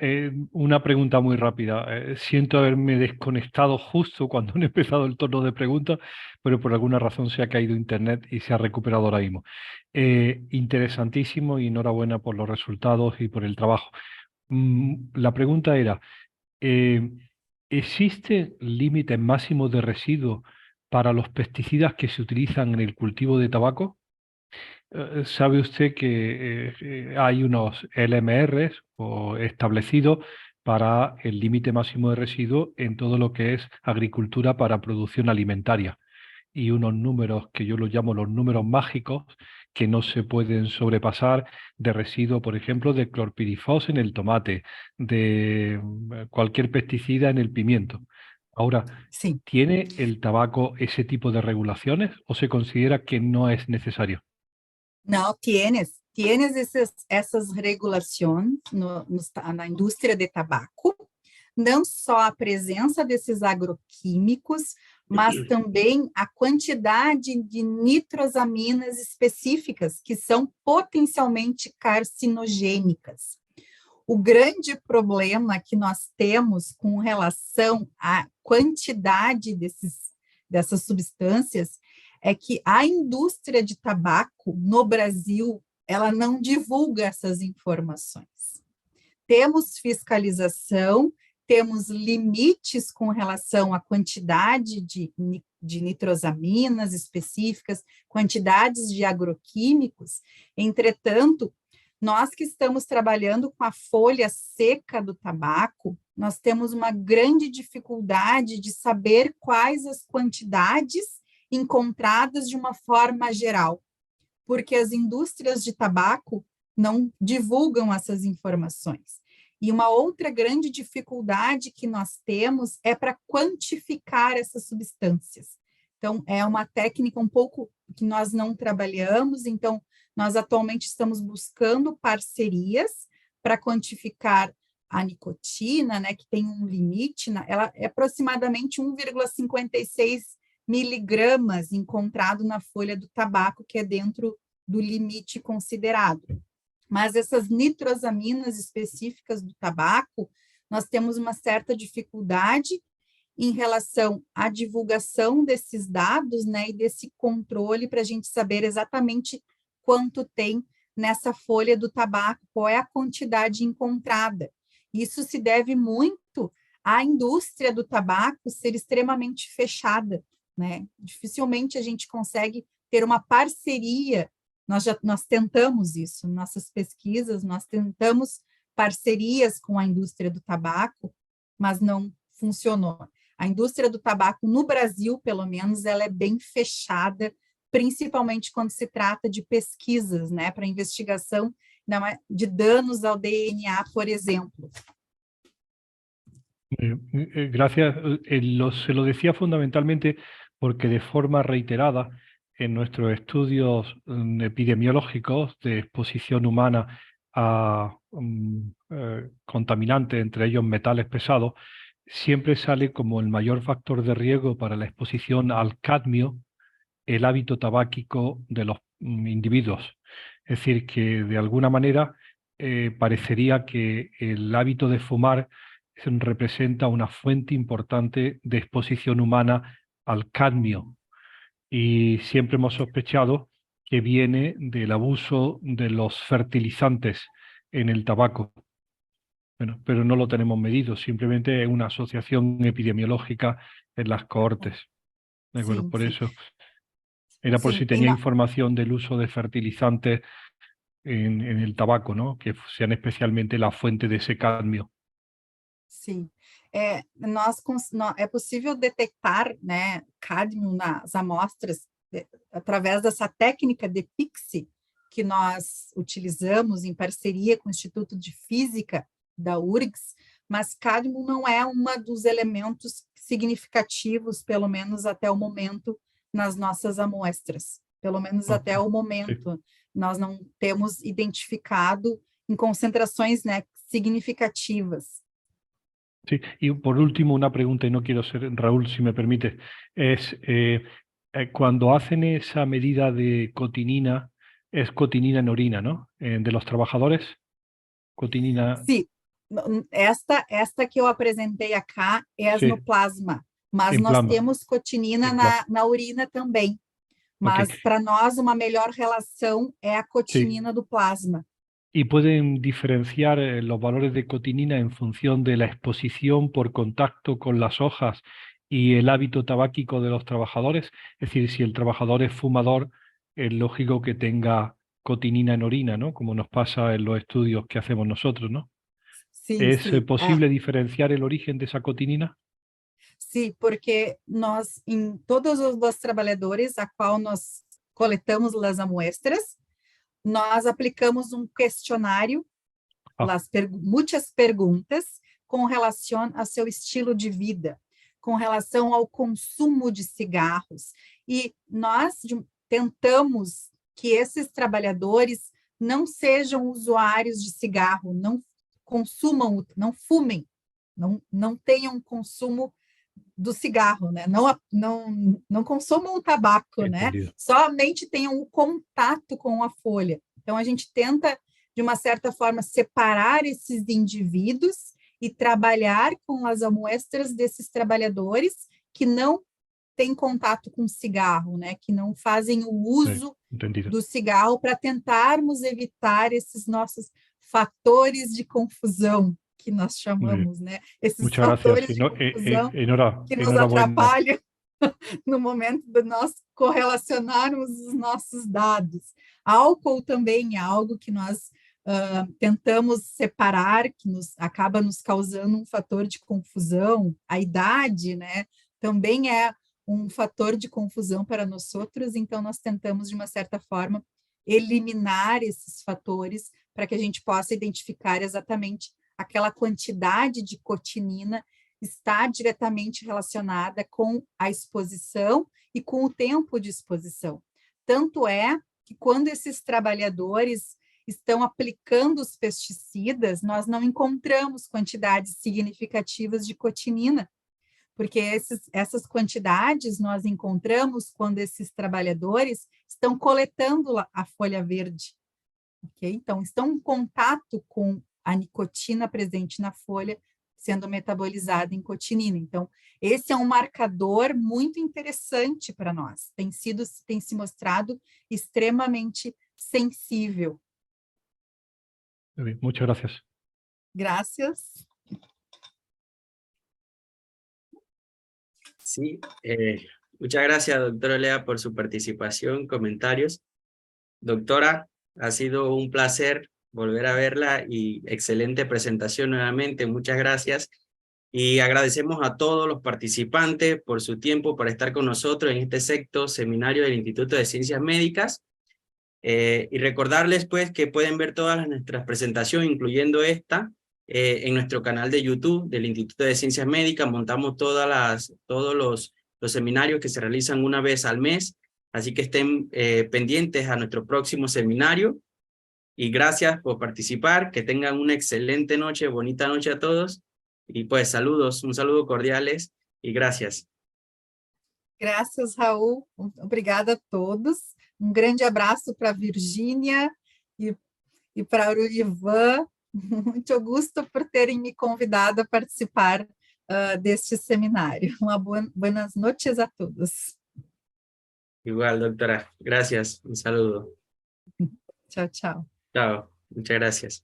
una pregunta muy rápida. Siento haberme desconectado justo cuando han empezado el turno de preguntas, pero por alguna razón se ha caído internet y se ha recuperado ahora mismo. Interesantísimo y enhorabuena por los resultados y por el trabajo. La pregunta era, ¿existen límites máximos de residuos para los pesticidas que se utilizan en el cultivo de tabaco? Sabe usted que hay unos LMRs establecidos para el límite máximo de residuos en todo lo que es agricultura para producción alimentaria, y unos números que yo los llamo los números mágicos que no se pueden sobrepasar de residuo, por ejemplo, de clorpirifos en el tomate, de cualquier pesticida en el pimiento. Ahora, Sí. ¿tiene el tabaco ese tipo de regulaciones o se considera que no es necesario? Não, tienes essas regulações na indústria de tabaco, não só a presença desses agroquímicos, mas também a quantidade de nitrosaminas específicas que são potencialmente carcinogênicas. O grande problema que nós temos com relação à quantidade dessas substâncias é que a indústria de tabaco no Brasil, ela não divulga essas informações. Temos fiscalização, temos limites com relação à quantidade de nitrosaminas específicas, quantidades de agroquímicos. Entretanto, nós que estamos trabalhando com a folha seca do tabaco, nós temos uma grande dificuldade de saber quais as quantidades encontradas de uma forma geral, porque as indústrias de tabaco não divulgam essas informações. E uma outra grande dificuldade que nós temos é para quantificar essas substâncias. Então, é uma técnica um pouco que nós não trabalhamos, então, nós atualmente estamos buscando parcerias para quantificar a nicotina, né, que tem um limite, ela é aproximadamente 1,56 miligramas encontrado na folha do tabaco, que é dentro do limite considerado. Mas essas nitrosaminas específicas do tabaco, nós temos uma certa dificuldade em relação à divulgação desses dados, né, e desse controle para a gente saber exatamente quanto tem nessa folha do tabaco, qual é a quantidade encontrada. Isso se deve muito à indústria do tabaco ser extremamente fechada, né? Dificilmente a gente consegue ter uma parceria. Nós tentamos isso, nossas pesquisas, nós tentamos parcerias com a indústria do tabaco, mas não funcionou. A indústria do tabaco no Brasil, pelo menos, ela é bem fechada, principalmente quando se trata de pesquisas, né, para investigação de danos ao DNA, por exemplo. Gracias. Se lo decía fundamentalmente porque de forma reiterada en nuestros estudios epidemiológicos de exposición humana a contaminantes, entre ellos metales pesados, siempre sale como el mayor factor de riesgo para la exposición al cadmio el hábito tabáquico de los individuos. Es decir, que de alguna manera parecería que el hábito de fumar representa una fuente importante de exposición humana al cadmio. Y siempre hemos sospechado que viene del abuso de los fertilizantes en el tabaco. Bueno, pero no lo tenemos medido, simplemente es una asociación epidemiológica en las cohortes. ¿De acuerdo? Sim, Por sim. eso era por Sim, si tenía información del uso de fertilizantes en el tabaco, ¿no? Que sean especialmente la fuente de ese cadmio. sim. É possível detectar, né, cádmio nas amostras através dessa técnica de PIXI que nós utilizamos em parceria com o Instituto de Física da URGS, mas cádmio não é um dos elementos significativos, pelo menos até o momento, nas nossas amostras. Pelo menos até o momento, nós não temos identificado em concentrações, né, significativas. Sí, y por último una pregunta, y no quiero ser, Raúl, si me permite, es cuando hacen esa medida de cotinina, es cotinina en orina, ¿no? De los trabajadores, cotinina... Sim, esta que eu apresentei acá é Sí, no plasma, mas en nós plasma, temos cotinina en plasma. na urina também. Ok, Mas para nós uma melhor relação é a sí. cotinina do plasma. ¿Y pueden diferenciar los valores de cotinina en función de la exposición por contacto con las hojas y el hábito tabáquico de los trabajadores? Es decir, si el trabajador es fumador, es lógico que tenga cotinina en orina, ¿no? Como nos pasa en los estudios que hacemos nosotros, ¿no? Sim, ¿Es sim. posible diferenciar el origen de esa cotinina? Sim, porque nós, em todos os trabalhadores a qual nós coletamos as amostras, nós aplicamos um questionário, muitas perguntas com relação ao seu estilo de vida, com relação ao consumo de cigarros. E nós tentamos que esses trabalhadores não sejam usuários de cigarro, não consumam, não fumem, não tenham consumo do cigarro, né? Não consumam o tabaco, Entendido. né? Somente tenham o contato com a folha. Então, a gente tenta, de uma certa forma, separar esses indivíduos e trabalhar com as amostras desses trabalhadores que não têm contato com cigarro, né? Que não fazem o uso do cigarro para tentarmos evitar esses nossos fatores de confusão, que nós chamamos, né? Esses Muchas fatores gracias. de confusão que nos Enhorabuena. atrapalham no momento de nós correlacionarmos os nossos dados. Álcool também é algo que nós tentamos separar, que acaba nos causando um fator de confusão. A idade, né, também é um fator de confusão para nós outros, então nós tentamos, de uma certa forma, eliminar esses fatores para que a gente possa identificar exatamente aquela quantidade de cotinina está diretamente relacionada com a exposição e com o tempo de exposição. Tanto é que quando esses trabalhadores estão aplicando os pesticidas, nós não encontramos quantidades significativas de cotinina, porque essas quantidades nós encontramos quando esses trabalhadores estão coletando a folha verde. Okay? Então, estão em contato com a nicotina presente na folha, sendo metabolizada em cotinina. Então, esse é um marcador muito interessante para nós. Tem se mostrado extremamente sensível. Muchas gracias. Gracias. Sí, muchas gracias, doctora Lea, por su participación, comentarios. Doctora, ha sido un placer volver a verla y excelente presentación nuevamente. Muchas gracias. Y agradecemos a todos los participantes por su tiempo para estar con nosotros en este sexto seminario del Instituto de Ciencias Médicas. Y recordarles pues que pueden ver todas nuestras presentaciones, incluyendo esta, en nuestro canal de YouTube del Instituto de Ciencias Médicas. Montamos todos los seminarios que se realizan una vez al mes, así que estén pendientes a nuestro próximo seminario. Y gracias por participar, que tengan una excelente noche, bonita noche a todos. Y pues saludos, un saludo cordiales y gracias. Graças, Raul. Obrigada a todos. Um grande abraço para a Virgínia e para o Ivan. Muito gusto por terem me convidado a participar deste seminário. Buenas noches a todos. Igual, doctora. Gracias. Un saludo. Tchau, tchau. Chao. Muchas gracias.